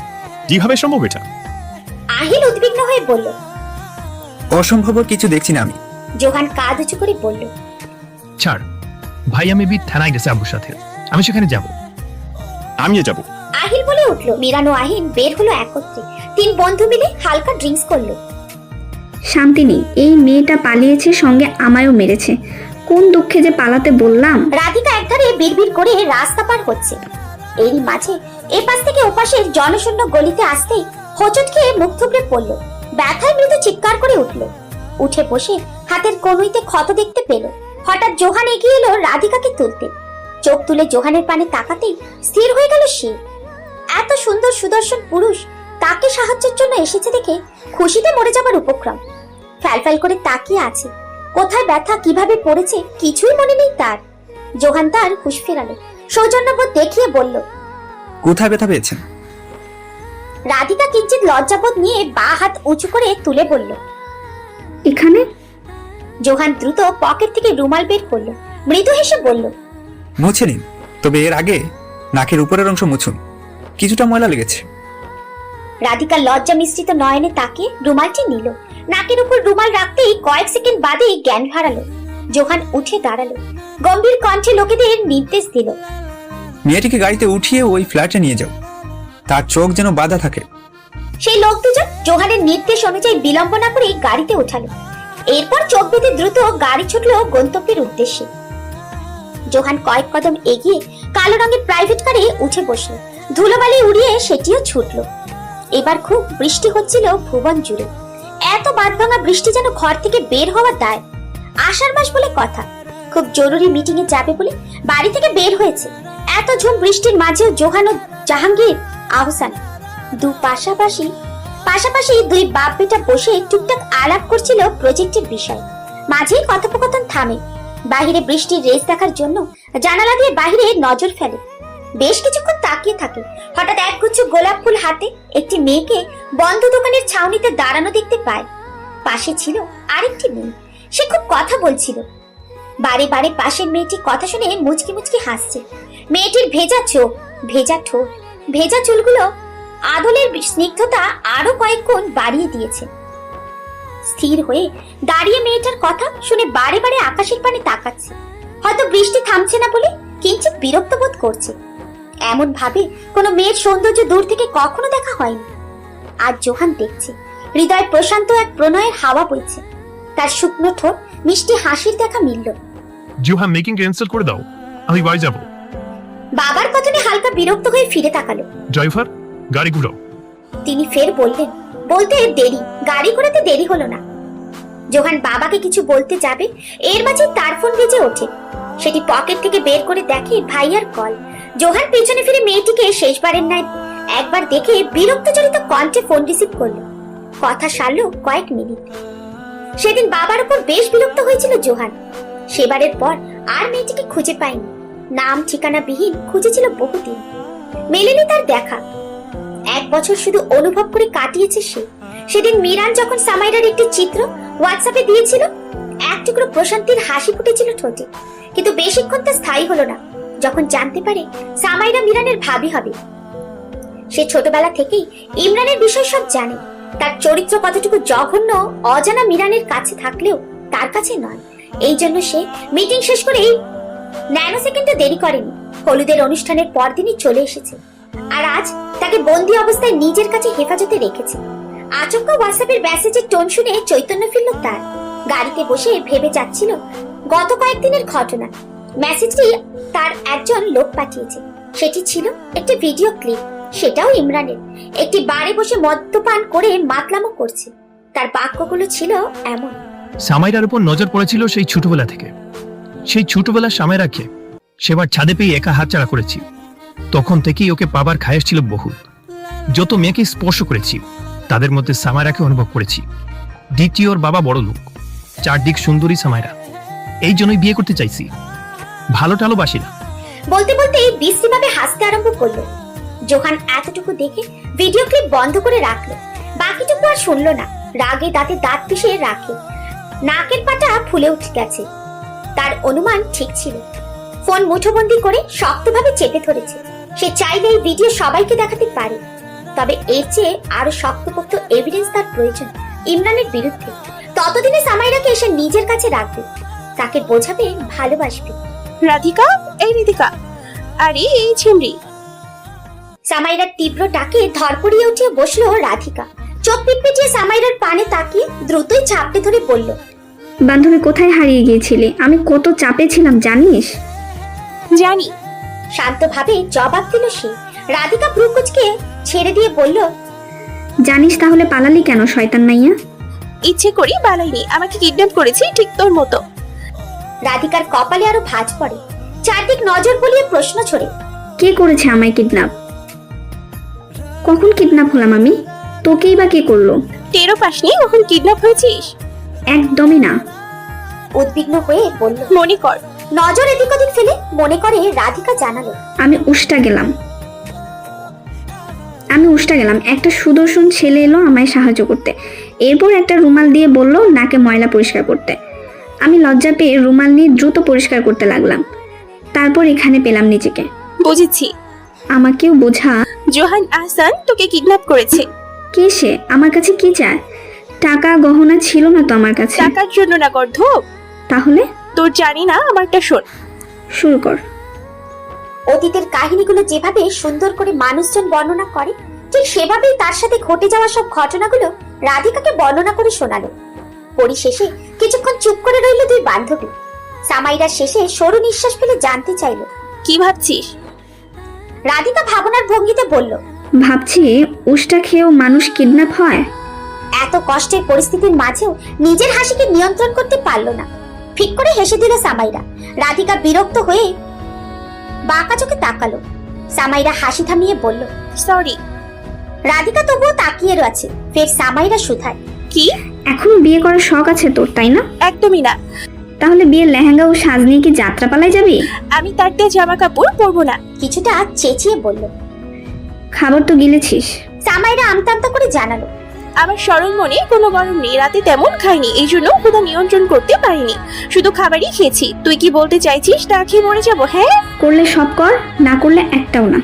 কিভাবে সম্ভব এটা? আহিল উদ্বিগ্ন হয়ে বলল। অসম্ভব কিছু দেখছি না আমি। জোহান কাঁধ উঁচু করে বলল, ছাড়, ভাইয়া মেবি থানায় গেছে আব্বুর সাথে, আমি সেখানে যাব। আমিও যাব। আহিল বলে উঠলো। মিরান ও আহিন বের হলো একত্রে। 3 বন্ধু মিলে হালকা ড্রিঙ্কস করলো। শান্তিনী, এই মেয়েটা পালিয়েছে, সঙ্গে আমায়ও মেরেছে। কোন দুঃখে যে পালাতে বললাম। রাধিকা একধারে বিড়বিড় করে রাস্তা পার হচ্ছে। এরই মাঝে এপাশ থেকে ওপাশের জনশূন্য গলিতে আসতেই হোঁচট খেয়ে মুখ থুবড়ে পড়লো। ব্যথায় মৃদু চিৎকার করে উঠলো। উঠে বসে হাতের কনুইতে ক্ষত দেখতে পেল। হঠাৎ জোহান এগিয়ে এলো রাধিকাকে তুলতে। চোখ তুলে জোহানের পানে তাকাতেই স্থির হয়ে গেল সে। এত সুন্দর সুদর্শন পুরুষ তাকে সাহায্যের জন্য এসেছে দেখে খুশিতে মরে যাবার উপক্রম। ফ্যালফ্যাল করে তাকিয়ে আছে। কোথায় ব্যথা, কিভাবে পড়েছে কিছুই মনে নেই তার। জোহান তার হুঁশ ফেরালো, সৌজন্যবোধ দেখিয়ে বলল, কোথায় ব্যথা পেয়েছেন? রাধিকা কিঞ্চিত লজ্জাবোধ নিয়ে বাঁ হাত উঁচু করে তুলে বলল। এখানে। জোহান দ্রুত পকেট থেকে রুমাল বের করলো। মৃদু হেসে বলল, মুছে নিন, তবে এর আগে নাকের উপরের অংশ মুছুন, কিছুটা ময়লা লেগেছে। রাধিকা লজ্জা মিশ্রিত নয়নে তাকে রুমালটি নিল। নাকের উপর রুমাল রাখতেই কয়েক সেকেন্ড বাদেই জ্ঞান হারালো। জোহান উঠে দাঁড়ালো, গম্ভীর কণ্ঠে লোকেদের নির্দেশ দিল, মেয়েটিকে গাড়িতে উঠিয়ে ওই ফ্ল্যাটে নিয়ে যাও, তার চোখ যেন বাঁধা থাকে। সেই লোক দুজন জোহানের নির্দেশ অনুযায়ী বিলম্ব না করে গাড়িতে উঠালো। এরপর চোখ বেঁধে দ্রুত গাড়ি ছুটলো গন্তব্যের উদ্দেশ্যে। জোহান কয়েক কদম এগিয়ে কালো রঙের প্রাইভেট কারে উঠে বসলো। ধুলোবালি উড়িয়ে সেটিও ছুটলো। এবার খুব বৃষ্টি হচ্ছিল ভুবন জুড়ে। এত বাঁধভাঙা বৃষ্টি যেন ঘর থেকে বের হওয়ার দায়। আষাঢ় মাস বলে কথা, খুব জরুরি মিটিং এ যাবে বলে বাড়ি থেকে বের হয়েছে। এত ঝুম বৃষ্টির মাঝেও জোহান ও জাহাঙ্গীর আহসান পাশাপাশি 2 বাপ বেটা বসে টুকটাক আলাপ করছিল প্রজেক্টের বিষয়। মাঝেই কথোপকথন থামে। বাহিরে বৃষ্টির রেস দেখার জন্য জানালা দিয়ে বাহিরে নজর ফেলে। বেশ কিছুক্ষণ তাকিয়ে থাকে। হঠাৎ একগুচ্ছ গোলাপ ফুল হাতে একটি মেয়েকে বন্ধ দোকানের ছাউনিতে দাঁড়ানো দেখতে পায়। পাশে ছিল আরেকটি মেয়ে, সে খুব কথা বলছিল। বারে বারে পাশের মেয়েটি কথা শুনে মুচকি মুচকি হাসছে। মেয়েটির ভেজা চোখ, ভেজা ঠোঁট, ভেজা চুলগুলো আদলের স্নিগ্ধতা আরো কয়েক গুণ বাড়িয়ে দিয়েছে। স্থির হয়ে দাঁড়িয়ে মেয়েটার কথা শুনে বারে বারে আকাশের পানে তাকাচ্ছে। হয়তো বৃষ্টি থামছে না বলে কিঞ্চিত বিরক্ত বোধ করছে। এমন ভাবে কোনো মেয়ের সৌন্দর্য দূর থেকে কখনো দেখা হয়নি। আজ জোহান দেখছে, হৃদয় প্রশান্ত এক প্রণয়ের হাওয়া বইছে। তার শুকনো ঠোঁট মিষ্টি হাসির দেখা মিলল। জোহান, মেকিং ক্যান্সেল করে দাও, আমি বাড়ি যাব। বাবার কথানে হালকা বিরক্ত হয়ে ফিরে তাকালো। ড্রাইভার, গাড়ি ঘুরাও। তিনি ফের বললেন, বলতে দেরি, গাড়ি ঘোরাতে দেরি হলো না। জোহান বাবাকে কিছু বলতে যাবে, এর মাঝে তার ফোন বেজে ওঠে। সেটি পকেট থেকে বের করে দেখে ভাইয়ার কল। জোহান পেছনে ফিরে মেয়েটিকে শেষবারের ন্যায় একবার দেখে বিরক্ত জড়িত কণ্ঠে ফোন রিসিভ করলো। কথা সারলো কয়েক মিনিট। সেদিন বাবার উপর বেশ বিরক্ত হয়েছিল জোহান। সেবারের পর আর মেয়েটিকে খুঁজে পায়নি। নাম ঠিকানা বিহীন খুঁজেছিল বহুদিন, মেলেনি তার দেখা। 1 বছর শুধু অনুভব করে কাটিয়েছে সে। সেদিন মিরান যখন সামাইরার একটি চিত্র হোয়াটসঅ্যাপে দিয়েছিল, এক টুকরো প্রশান্তির হাসি ফুটেছিল ঠোঁটে। কিন্তু বেশিক্ষণ তা স্থায়ী হলো না। যখন জানতে পারে সামাইরা মিরানের ভাবি হবে। সে ছোটবেলা থেকেই ইমরানের বিষয় সব জানে। তার চরিত্র কতটুকু জঘন্য অজানা মিরানের কাছে থাকলেও তার কাছে নয়। এই জন্য সে মিটিং শেষ করেই ন্যানো সেকেন্ডে দেরি করেনি। হলুদের অনুষ্ঠানের পরদিনই চলে এসেছে। আর আজ তাকে বন্দি অবস্থায় নিজের কাছে হেফাজতে রেখেছে। আচমকা হোয়াটসঅ্যাপের মেসেজের টোন শুনে চৈতন্য ফিরল তার। গাড়িতে বসে ভেবে যাচ্ছিল গত কয়েকদিনের ঘটনা। মেসেজটি তার একজন লোক পাঠিয়েছে। সেটি ছিল একটি ভিডিও ক্লিপ, সেটাও ইমরানের। একটি বারে বসে মদ্যপান করে মাতলামো করছে। তার বাক্যগুলো ছিল এমন, সামাইরার উপর নজর পড়েছিল সেই ছোটবেলা থেকে। সেই ছোটবেলা সামাইরাকে সেবার ছাদে পেয়ে একা হাতছাড়া করেছি। তখন থেকেই ওকে পাবার খায়েশ ছিল বহুত। যত মেয়েকে স্পর্শ করেছি তাদের মধ্যে সামাইরাকে অনুভব করেছি। দ্বিতীয়র বাবা বড় লোক, চারদিক সুন্দরী সামাইরা। এই জন্যই বিয়ে করতে চাইছি, ভালো টালো বাসি না। বলতে বলতে বিশ্রীভাবে হাসতে আরম্ভ করলো। জোহান এতটুকু দেখে ভিডিও ক্লিপ বন্ধ করে রাখলো, বাকিটুকু আর শুনলো না। রাগে দাঁতে দাঁত পিষে রাখে, নাকের পাটা ফুলে উঠে গেছে। তার অনুমান ঠিক ছিল। ফোন মুঠোবন্দি করে শক্তভাবে চেপে ধরেছে। সে চাইলে এই ভিডিও সবাইকে দেখাতে পারে, তবে এর চেয়ে আরো শক্তপোক্ত এভিডেন্স তার প্রয়োজন ইমরানের বিরুদ্ধে। ততদিনে সামাইরাকে এসে নিজের কাছে রাখবে, তাকে বোঝাবে, ভালোবাসবে। রাধিকা, এই রাধিকা, আরে এই ছিমরি। সামাইরার তীব্র ডাকে ধরপড়িয়ে উঠে বসলো রাধিকা। চোখ পিটপিটিয়ে সামাইরার পানে তাকিয়ে দ্রুতই ঝাপটে ধরে বলল, বান্ধবী কোথায় হারিয়ে গিয়েছিলে? আমি কত চাপে ছিলাম জানিস? জানি। শান্তভাবে জবাব দিল সে। রাধিকা ভ্রুকুচকে ছেড়ে দিয়ে বলল, জানিস তাহলে পালালি কেন শয়তান মাইয়া? ইচ্ছে করি বালাইনি, আমাকে কিডন্যাপ করেছি ঠিক তোর মতো। রাধিকার কপালে আরো ভাঁজ পড়ে। চারদিক নজর বলিয়ে প্রশ্ন ছড়ে, কে করেছে আমায় কিডন্যাপ? কখন কিডন্যাপ হলাম আমি? তোকেই বা কে করলো? টেরও পাসনি কখন কিডন্যাপ হয়েছিস? একদমই না। উদ্বিগ্ন হয়ে বলল। মনে কর। নজর এদিক ওদিক ফেলে মনে করে রাধিকা জানালো, আমি উষ্টা গেলাম। একটা সুদর্শন ছেলে এলো আমায় সাহায্য করতে। এরপর একটা রুমাল দিয়ে বলল নাকে ময়লা পরিষ্কার করতে। আমি লজ্জা পেয়ে রুমাল নিয়ে দ্রুত পরিষ্কার করতে লাগলাম। তারপর এখানে পেলাম নিজেকে। বুঝেছি। আমাকেও বোঝা। জোহান আহসান তোকে কিডন্যাপ করেছে। কে সে? আমার কাছে কি চায়? টাকা গহনা ছিল না তো আমার কাছে। টাকার জন্য না গর্ধব। তাহলে? তোর জানি না, আমারটা শোন। শুরু কর। অতীতের কাহিনীগুলো যেভাবে সুন্দর করে মানুষজন বর্ণনা করে, ঠিক সেভাবেই তার সাথে ঘটে যাওয়া সব ঘটনাগুলো রাধিকাকে বর্ণনা করে শোনালো। পরিশেষে কিছুক্ষণ চুপ করে রইল দুই বান্ধবী। সামাইরা শেষে সরু নিঃশ্বাস ফেলে জানতে চাইল, কি ভাবছিস? রাধিকা ভাবনার ভঙ্গিতে বলল, ভাবছি উষ্টা খেয়েও মানুষ কিডন্যাপ হয়। এত কষ্টের পরিস্থিতির মাঝেও নিজের হাসিকে নিয়ন্ত্রণ করতে পারল না। ঠিক করে হেসে দিল সামাইরা। রাধিকা বিরক্ত হয়ে বাঁকা চোখে তাকালো। সামাইরা হাসি থামিয়ে বলল, সরি। রাধিকা তবুও তাকিয়ে আছে। ফের সামাইরা শুধায়, কি? এখনো বিয়ে করার শখ আছে তোর, তাই না? একদমই না। তাহলে বিয়ের লেহেঙ্গা ও সাজ নিয়ে কি যাত্রাপালায় যাবি? আমি তার দিয়ে জামা কাপড় পরবো না। কিছুটা চেঁচিয়ে বলল। খাবার তো গিলেছিস। সামাইরা আমতা আমতা করে জানালো, আমার স্মরণ মনে কোনো গরম নেই, রাতে তেমন খাইনি, এই জন্য ক্ষুধা নিয়ন্ত্রণ করতে পারিনি, শুধু খাবারই খেয়েছি। তুই কি বলতে চাইছিস তা খেয়ে মরে যাবো? হ্যাঁ, করলে সব কর, না করলে একটাও না।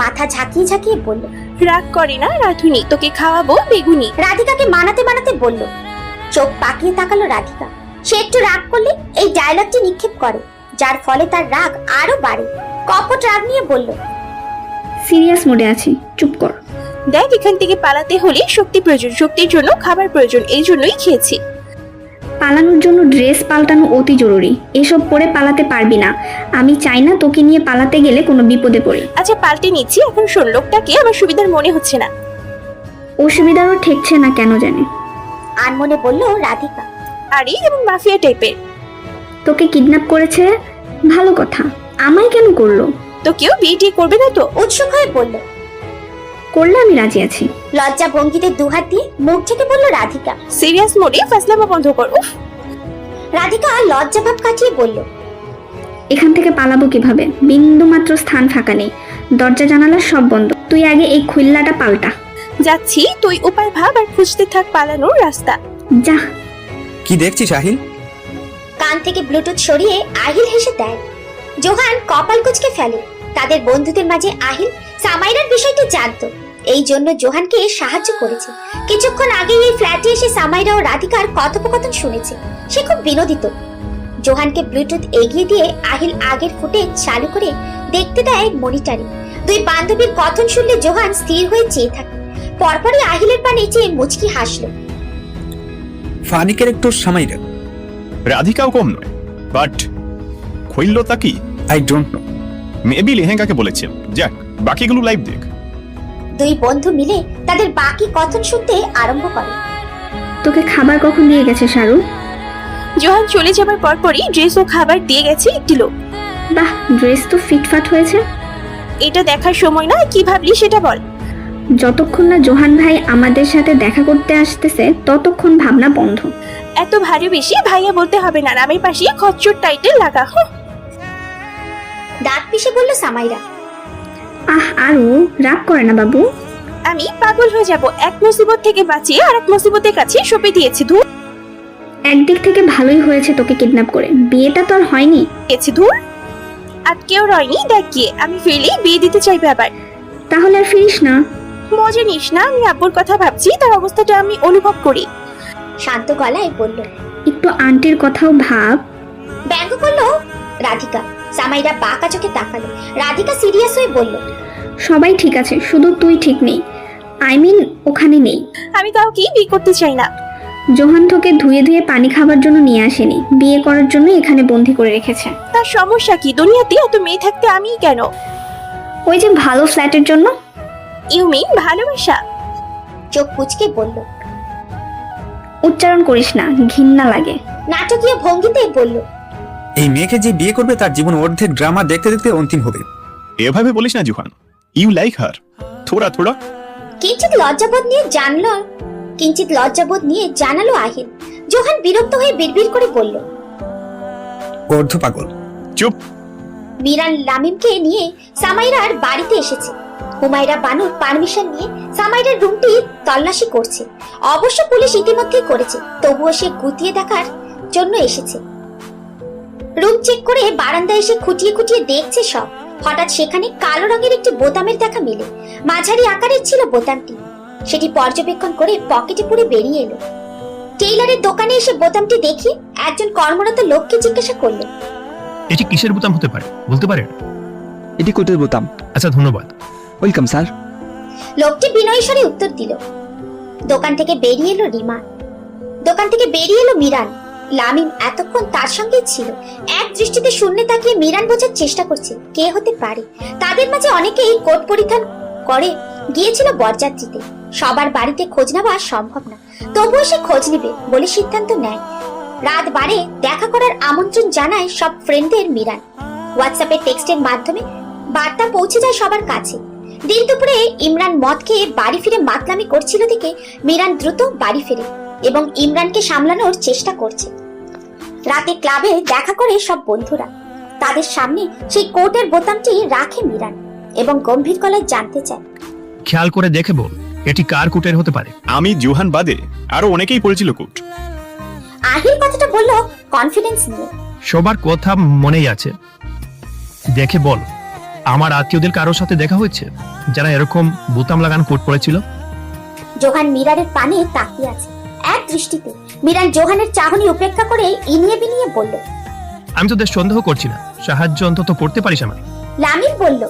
মাথা ঝাঁকিয়ে ঝাঁকিয়ে বলল। রাগ করে না রাধুনি, তোকে খাওয়াবো বেগুনি। রাধিকাকে মানাতে মানাতে বলল। চোখ পাকিয়ে তাকালো রাধিকা। সে একটু রাগ করলে এই ডায়লগটি নিক্ষেপ করে, যার ফলে তার রাগ আরো বাড়ে। কপট রাগ নিয়ে বলল, সিরিয়াস মোডে আছি, চুপ কর। দেখ, এখান থেকে পালাতে হলে শক্তি প্রয়োজন, শক্তির জন্য খাবার প্রয়োজন, এই জন্যই খেয়েছি। পালানোর জন্য ড্রেস পাল্টানো অতি জরুরি। এসব পরে পালাতে পারবি না। আমি চাই না তোকে নিয়ে পালাতে গেলে কোনো বিপদে পড়ি। আচ্ছা, পাল্টে নিচ্ছি। এখন শোন, লোকটাকে আমার সুবিধার মনে হচ্ছে না। অসুবিধারও ঠেকছে না কেন জানে। আর মনে বলল রাধিকা। আরে এমন মাফিয়া টাইপের। তোকে কিডন্যাপ করেছে, ভালো কথা। আমায় কেন করলো? তো কেউ বিয়ে করবে না তো? উৎসুক হয়ে বলল। করলে আমি রাজি আছি। লজ্জা ভঙ্গিতে দুহাত দিয়ে মুখ থেকে বলল রাধিকা। সিরিয়াস মোডে ফাজলামো বন্ধ কর। উফ। রাধিকা লজ্জা ভাব কাটিয়ে বলল, এখান থেকে পালাবো কিভাবে? বিন্দু মাত্র স্থান ফাঁকা নেই, দরজা জানালা সব বন্ধ। তুই আগে এই খুল্লাটা পাল্টা। যাচ্ছি, তুই উপায় ভাব আর খুঁজতে থাক পালানোর রাস্তা। যা। কি দেখছিস আহিল? কান থেকে ব্লুটুথ সরিয়ে আহিল হেসে দেয়। জোহান কপাল কুঁচকে ফেলে। তাদের বন্ধুদের মাঝে আহিল সামাইরার বিষয়টি জানতো, এই জন্য জোহানকে সাহায্য করেছে। কিছুক্ষণ আগে এই ফ্ল্যাটে এসে সামাইরা ও রাধিকার কথোপকথন শুনেছে। সে খুব বিনোদিত। জোহানকে ব্লুটুথ এগিয়ে দিয়ে আহিল আগের ফুটেজ চালু করে দেখতে দেয় মনিটরে। দুই বান্ধবীর কথন শুনলে জোহান স্থির হয়ে চেয়ে থাকে। পরপরই আহিলের পানে চেয়ে মুচকি হাসলো। Funny character Samaira. রাধিকাও কম নয়, বাট খৈল্যতা কি? I don't know. মেবি লেহেঙ্গাকে বলেছে। যাক, বাকিগুলো লাইভ দেখ। দুই বন্ধু মিলে তাদের বাকি কথন শুনতে আরম্ভ করে। তোকে খাবার কখন দিয়ে গেছে শাহরু? জোহান চলে যাবার পরপরই ড্রেস ও খাবার দিয়ে গেছে একটি লোক। বাহ, ড্রেস তো ফিটফাট হয়েছে। এটা দেখার সময় না, কি ভাবলি সেটা বল। যতক্ষণ না জোহান ভাই আমাদের সাথে দেখা করতে আসতেছে ততক্ষণ ভাবনা বন্ধ। এত ভারী বেশি ভাইয়া বলতে হবে না, নামের পাশে খচ্চর টাইটেল লাগা। দাঁত পিষে বলল সামাইরা। আরও রাগ করে না বাবু। আমি পাগল হয়ে যাব, এক মুসিবত থেকে বাঁচিয়ে আর এক মুসিবতের কাছে সঁপে দিয়েছি। ধুর একদিক থেকে ভালোই হয়েছে তোকে কিডন্যাপ করে, বিয়েটা তো আর হয়নি। ধুর আটকেও রয়নি, দেখ গিয়ে আমি ফেলেই বিয়ে দিতে চাইবে আবার। তাহলে আর ফিরিস না। মজা নিস না, আমি আব্বুর কথা ভাবছি, তার অবস্থাটা আমি অনুভব করি। শান্ত গলায় বলল। একটু আন্টির কথাও ভাব। ব্যঙ্গ করলো রাধিকা। সামাইরা বাঁকা চোখে তাকালো। রাধিকা সিরিয়াস হয়ে বলল, সবাই ঠিক আছে, শুধু তুই ঠিক নেই। আই মিন ওখানে নেই। আমি কাউকে বিয়ে করতে চাই না। জোহান তোকে ধুয়ে ধুয়ে পানি খাবার জন্য নিয়ে আসেনি, বিয়ে করার জন্য এখানে বন্দি করে রেখেছে। তার সমস্যা কি? দুনিয়াতে এত মেয়ে থাকতে আমি কেন? ওই যে ভালো ফ্ল্যাটের জন্য। ইউ মিন ভালোবাসা? চোখ কুচকে বলল। উচ্চারণ করিস না, ঘৃণা লাগে। নাটকীয় ভঙ্গিতে বলল, এই মেয়েকে যে বিয়ে করবে তার জীবন অর্ধেক ড্রামা দেখতে দেখতে অন্তিম হবে। এভাবে বলিস না জুহান, ইউ লাইক হার। থোড়া থোড়া কিঞ্চিত লজ্জাবোধ নিয়ে জানালো আহিল। জোহান বিরক্ত হয়ে বিড়বিড় করে বলল, অর্ধ পাগল। চুপ। মিরান লামিমকে নিয়ে সামাইরার বাড়িতে এসেছে। হুমায়রা বানুর পারমিশন নিয়ে সামাইরার রুমটি তল্লাশি করছে। অবশ্য পুলিশ ইতিমধ্যেই করেছে, তবুও সে গুটিয়ে দেখার জন্য এসেছে। রুম চেক করে বারান্দায় এসে খুঁটিয়ে খুঁটিয়ে দেখছে সব। হঠাৎ সেখানে কালো রঙের একটি বোতামের দেখা মেলে। মাঝারি আকারের ছিল বোতামটি। সেটি পর্যবেক্ষণ করে পকেটে পুরে বেরিয়ে এলো। টেইলারের দোকানে এসে বোতামটি দেখে একজন কর্মরত লোককে জিজ্ঞাসা করলেন, এটি কিসের বোতাম হতে পারে বলতে পারেন? এটি কোটের বোতাম। আচ্ছা, ধন্যবাদ। Welcome sir. লোকটি বিনয়ী স্বরে উত্তর দিল। দোকান থেকে বেরিয়ে এলো মিরান। লামিম এতক্ষণ তার সঙ্গেই ছিল। এক দৃষ্টিতে শূন্যে তাকিয়ে মিরান বোঝার চেষ্টা করছে কে হতে পারে। তাদের মাঝে অনেকেই কোট পরিধান করে গিয়েছিল বরযাত্রীতে। সবার বাড়িতে খোঁজ নেওয়া সম্ভব না, তবুও সে খোঁজ নেবে বলে সিদ্ধান্ত নেয়। রাত বাড়ে দেখা করার আমন্ত্রণ জানায় সব ফ্রেন্ডদের মিরান। হোয়াটসঅ্যাপে টেক্সটের মাধ্যমে বার্তা পৌঁছে যায় সবার কাছে। দিন দুপুরে ইমরান মদ খেয়ে বাড়ি ফিরে মাতলামি করছিল দেখে মিরান দ্রুত বাড়ি ফেরে এবং ইমরানকে সামলানোর চেষ্টা করছে। রাতে ক্লাবে দেখা করে সব বন্ধুরা। তাদের সামনে সেই কোটের বোতামটি রাখে মিরান এবং গম্ভীর গলায় জানতে চায়, খেয়াল করে দেখে বল, এটি কার কোটের হতে পারে? আমি জুহান বাদে আরো অনেকেই পড়েছিল কোট। আহিল কথাটা বললো কনফিডেন্স নিয়ে। সবার কথা মনেই আছে। দেখে বল, আমার আত্মীয়দের কারোর সাথে দেখা হয়েছে যারা এরকম বোতাম লাগানো কোট পরেছিল? জোহান মিরানের পানে তাকিয়ে আছে এক দৃষ্টিতে। মিরান জোহানের চাহনি উপেক্ষা করে ইনিয়ে বিনিয়ে বলল, আমি তোদের সন্দেহ করছি না, সাহায্য অন্তত করতে পারিস আমায়? লামিম বলল,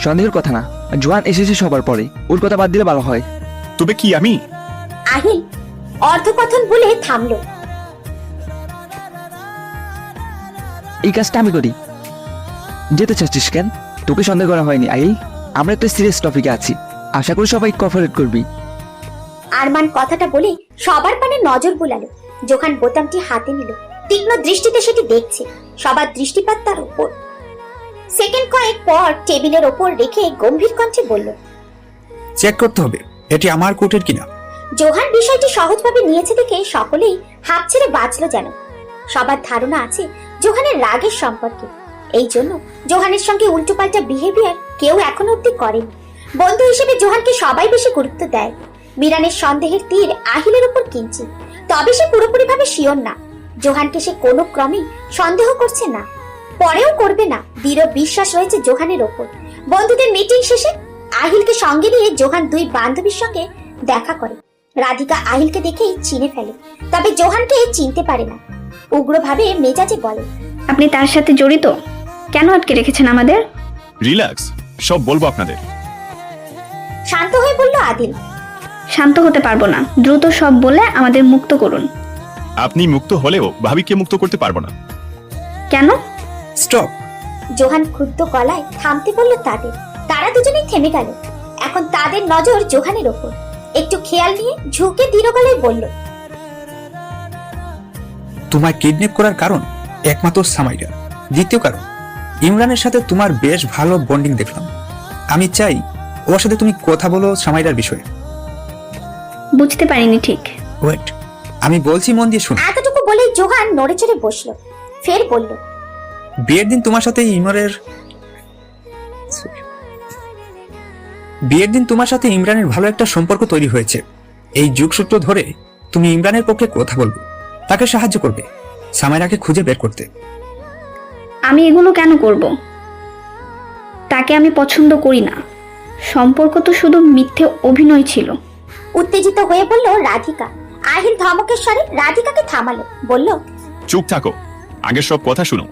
সন্দেহের কথা না, জোয়ান এসেছে সবার পরে, ওর কথা বাদ দিলে ভালো হয়। তবে কি আমি? আহিল অর্ধকথন বলে থামলো। এই কাজটা আমি করি। যেতে চাচ্ছিস কেন? তোকে সন্দেহ করা হয়নি আহিল। আমরা একটা সিরিয়াস টপিকে আছি, আশা করি সবাই কোঅপারেট করবি। আরমান কথাটা বলে সবার পানে নজর বুলালো। জোহান বোতামটি হাতে নিল, তীক্ষ্ণ দৃষ্টিতে সেটি দেখছে। সবার দৃষ্টিপাত তার উপর। সেকেন্ড কয়েক পর টেবিলের ওপর রেখে গম্ভীর কণ্ঠে বলল, চেক করতে হবে এটি আমার কোটের কিনা। জোহান বিষয়টি সহজভাবে নিয়েছে দেখে সকলেই হাত ছেড়ে বাঁচলো যেন। সবার ধারণা আছে জোহানের রাগের সম্পর্কে, এই জন্য জোহানের সঙ্গে উল্টোপাল্টা বিহেভিয়ার কেউ এখনো অব্দি করেনি। বন্ধু হিসেবে জোহানকে সবাই বেশি গুরুত্ব দেয়। মিরানের সন্দেহের তীর আহিলের উপর কিঞ্চিত, তবে সে পুরোপুরিভাবে শিওর না। জোহানকে সে কোনো ক্রমেই সন্দেহ করছে না, পরেও করবে না। দৃঢ় বিশ্বাস রয়েছে জোহানের ওপর। বন্ধুদের মিটিং শেষে আহিলকে সঙ্গে নিয়ে জোহান দুই বান্ধবীর সঙ্গে দেখা করে। রাধিকা আহিলকে দেখেই চিনে ফেলে, তবে জোহানকে চিনতে পারে না। উগ্রভাবে মেজাজে বলে, আপনি তার সাথে জড়িত? কেন আটকে রেখেছেন আমাদের? রিল্যাক্স, সব বলবো আপনাদের। শান্ত হয়ে বলল আদিল। শান্ত হতে পারবো না, দ্রুত সব বলে আমাদের মুক্ত করুন। আপনি মুক্ত হলেও ভাবিকে মুক্ত করতে পারবো না। কেন? স্টপ। জোহান ক্ষুব্ধ গলায় থামতে বলল তাদের। তারা দুজনেই থেমে গেল। এখন তাদের নজর জোহানের ওপর। একটু খেয়াল নিয়ে ঝুঁকে দৃঢ় গলায় বলল, তোমায় কিডন্যাপ করার কারণ একমাত্র সামাইরা। দ্বিতীয় কারণ, ইমরানের সাথে তোমার বেশ ভালো বন্ডিং দেখলাম। আমি চাই ওর সাথে তুমি কথা বলো সামাইরার বিষয়ে। বুঝতে পারিনি ঠিক। ওয়েট, আমি বলছি, মন দিয়ে শুনো। এতটুকু বলেই জোহান নড়ে চড়ে বসলো। ফের বলল, বিয়ের দিন তোমার সাথে ইমরানের ভালো একটা সম্পর্ক তৈরি হয়েছে। এই যুগসূত্র ধরে তুমি ইমরানের পক্ষে কথা বলবে, তাকে সাহায্য করবে সামাইরাকে খুঁজে বের করতে। আমি এগুলো কেন করব? তাকে আমি পছন্দ করি না। সম্পর্ক তো শুধু মিথ্যে অভিনয় ছিল। উত্তেজিত হয়ে বলল রাধিকা। আহিল ধমকের স্বরে রাধিকাকে থামালো, বলল, চুপ থাকো, আগের সব কথা শুনো।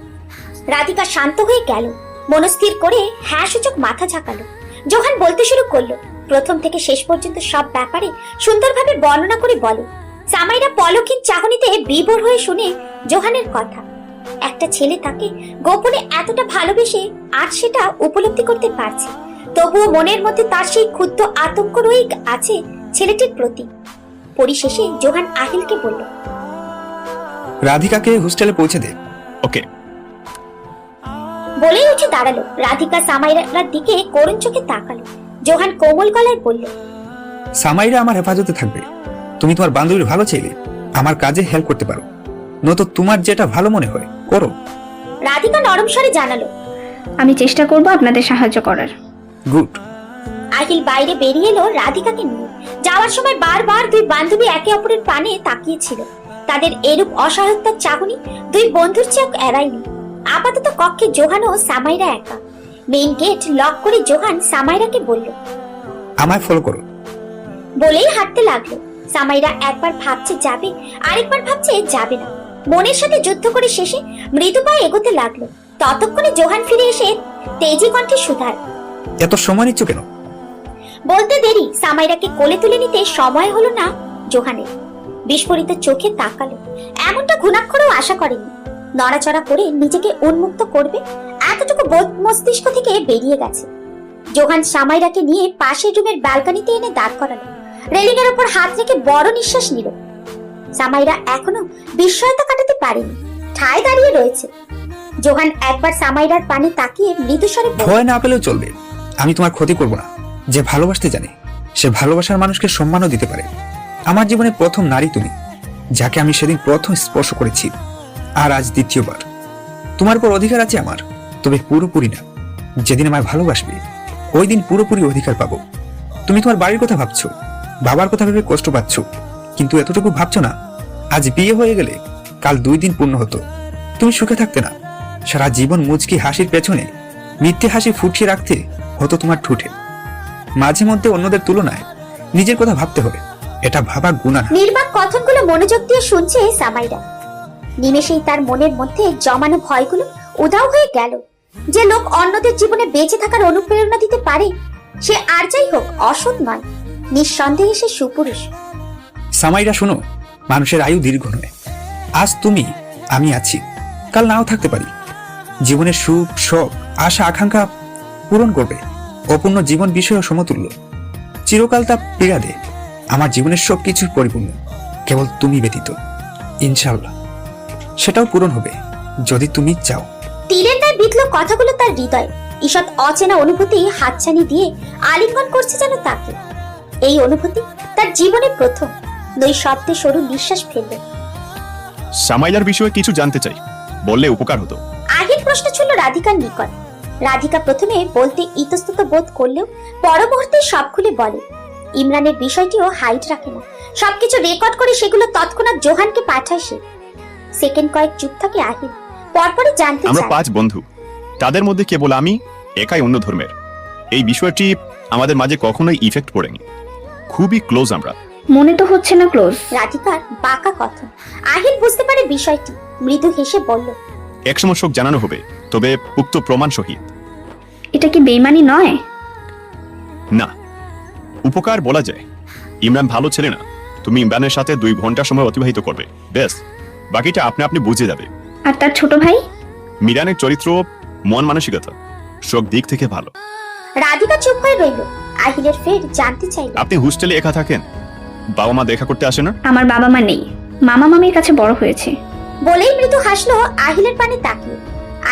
রাধিকা শান্ত হয়ে গেল, মনস্থির করে হ্যাঁ সূচক মাথা ঝাঁকালো। জোহান বলতে শুরু করলো, প্রথম থেকে শেষ পর্যন্ত সব ব্যাপারে সুন্দরভাবে বর্ণনা করে বলে। সামাইরা পলকহীন চাহনিতে বিভোর হয়ে শুনে জোহানের কথা। একটা ছেলে তাকে গোপনে এতটা ভালোবেসে আজ সেটা উপলব্ধি করতে পারছে, তবুও মনের মধ্যে তার সেই ক্ষুদ্র আতঙ্ক রয়ে আছে ছেলেটির প্রতি। পরিশেষে জোহান আহিলকে বলল, রাধিকাকে হোস্টেলে পৌঁছে দে। ওকে। বলেই উঠে দাঁড়ালো। রাধিকা সামাইরার দিকে করুণ চোখে তাকালো। জোহান কোমল গলায় বলল, সামাইরা আমার হেফাজতে থাকবে। তুমি তোমার বান্ধবীর ভালো চাইলে আমার কাজে হেল্প করতে পারো, নয়তো তোমার যেটা ভালো মনে হয় করো। রাধিকা নরম স্বরে জানালো, আমি চেষ্টা করব আপনাদের সাহায্য করার। গুড। আহিল বাইরে বেরিয়ে এলো রাধিকাকে নিয়ে। যাওয়ার সময় বারবার দুই বান্ধবী একে অপরের পানে তাকিয়েছিল। তাদের এরূপ অসহায়তার চাহনি দুই বন্ধুর চোখ এড়ায়নি। আপাতত কক্ষে জোহান ও সামাইরা একা। মেইন গেট লক করে জোহান সামাইরাকে বলল, আমায় ফলো করো। বলেই হাঁটতে লাগলো। সামাইরা একবার ভাবছে যাবে, আরেকবার ভাবছে যাবে না। মনের সাথে যুদ্ধ করে শেষে মৃদু পায়ে এগোতে লাগলো। ততক্ষণে জোহান ফিরে এসে তেজি কণ্ঠে সুধার, এত সময় নিচ্ছ কেন? বলতে দেরি সামাইরাকে কোলে তুলে নিতে সময় হলো না জোহানের। বিস্ফোরিত চোখে তাকালো। এমনটা ঘুণাক্ষরেও আশা করেনি। নড়াচড়া করে নিজেকে উন্মুক্ত করবে এতটুকু বোধ মস্তিষ্ক থেকে বেরিয়ে গেছে। জোহান সামাইরাকে নিয়ে পাশের রুমের ব্যালকনিতে এনে দাঁড় করালো। রেলিং এর উপর হাত রেখে বড় নিঃশ্বাস নিল। সামাইরা এখনো বিস্ময়তা কাটাতে পারেনি, ঠায় দাঁড়িয়ে রয়েছে। জোহান একবার সামাইরার পানে তাকিয়ে মৃদুস্বরে বলল, ভয় না পেলেও চলবে, আমি তোমার ক্ষতি করব না। যে ভালোবাসতে জানে সে ভালোবাসার মানুষকে সম্মানও দিতে পারে। আমার জীবনে প্রথম নারী তুমি, যাকে আমি সেদিন প্রথম স্পর্শ করেছি, আর আজ দ্বিতীয়বার। তোমার উপর অধিকার আছে আমার, তবে পুরোপুরি না। যেদিন আমায় ভালোবাসবে ওই দিন পুরোপুরি অধিকার পাবো। তুমি তোমার বাড়ির কথা ভাবছো, বাবার কথা ভেবে কষ্ট পাচ্ছ, কিন্তু এতটুকু ভাবছো না আজ বিয়ে হয়ে গেলে কাল 2 দিন পূর্ণ হতো, তুমি সুখে থাকতে না। সারা জীবন মুচকি হাসির পেছনে মিথ্যে হাসি ফুটিয়ে রাখতে হতো তোমার ঠোঁটে। মাঝে মধ্যে অন্যদের তুলনায় নিজের কথা ভাবতে হয়, এটা ভাবা গুনাহ না। নির্বাক কথনগুলো মনোযোগ দিয়ে শুনছে সামাইরা। নিমেষেই তার মনের মধ্যে জমানো ভয়গুলো উধাও হয়ে গেল। যে লোক অন্যদের জীবনে বেঁচে থাকার অনুপ্রেরণা দিতে পারে, সে আর যাই হোক অসৎ নয়, নিঃসন্দেহে সে সুপুরুষ। সামাইরা শোনো, মানুষের আয়ু দীর্ঘ নয়। আজ তুমি, আমি আছি, কাল নাও থাকতে পারি। জীবনের সুখ, শখ, আশা, আকাঙ্ক্ষা পূরণ করবে অপূর্ণ জীবন বিষয় সমতুল্য। চিরকাল তা পীড়া দে। আমার জীবনের সবকিছু পরিপূর্ণ, কেবল তুমি ব্যতীত। ইনশাআল্লাহ সেটাও পূরণ হবে যদি তুমি চাও। তীরের ন্যায় বিঁধল কথাগুলো তার হৃদয়। ঈষৎ অচেনা অনুভূতি হাতছানি দিয়ে আলিঙ্গন করছে যেন তাকে। এই অনুভূতি তার জীবনের প্রথম। নৈশব্দে সরু নিঃশ্বাস ফেলল। সামাইলার বিষয়ে কিছু জানতে চাই, বললে উপকার হতো। আগের প্রশ্ন ছিল রাধিকার নিকট। রাধিকা প্রথমে বলতে ইতস্তত বোধ করলেও পর মুহূর্তে সব খুলে বলে। ইমরানের বিষয়টিও হাইট রাখে না, সবকিছু রেকর্ড করে সেগুলো তৎক্ষণাৎ জোহানকে পাঠায় সে। সেকেন্ড কয়েক চুপ থাকে আহিল, পরপরই জানতে আমরা চায়। 5 বন্ধু, তাদের মধ্যে কেবল আমি একাই অন্য ধর্মের। এই বিষয়টি আমাদের মাঝে কখনোই ইফেক্ট পড়েনি, খুবই ক্লোজ আমরা। মনে তো হচ্ছে না ক্লোজ। রাধিকার বাঁকা কথা। আহিল বুঝতে পারে বিষয়টি, মৃদু হেসে বলল, একসময় শোক জানানো হবে, তবে উক্ত প্রমাণ সহিত। এটা কি বেইমানি নয়? না, উপকার বলা যায়। ইমরান ভালো ছেলে না, তুমি ইমরানের সাথে 2 ঘন্টা সময় অতিবাহিত করবে, বেশ, বাকিটা আপনি বুঝে যাবে। আর তার ছোট ভাই? মিরানের চরিত্র, মন মানসিকতা সব দিক থেকে ভালো। রাধিকা চুপ হয়ে রইল। আহিলের ফের জানতে চাইল, আপনি হোস্টেলে একা থাকেন, বাবা মা দেখা করতে আসে না? আমার বাবা মা নেই, মামা মামির কাছে বড় হয়েছে। বলেই মৃদু হাসলো আহিলের পানে তাকিয়ে।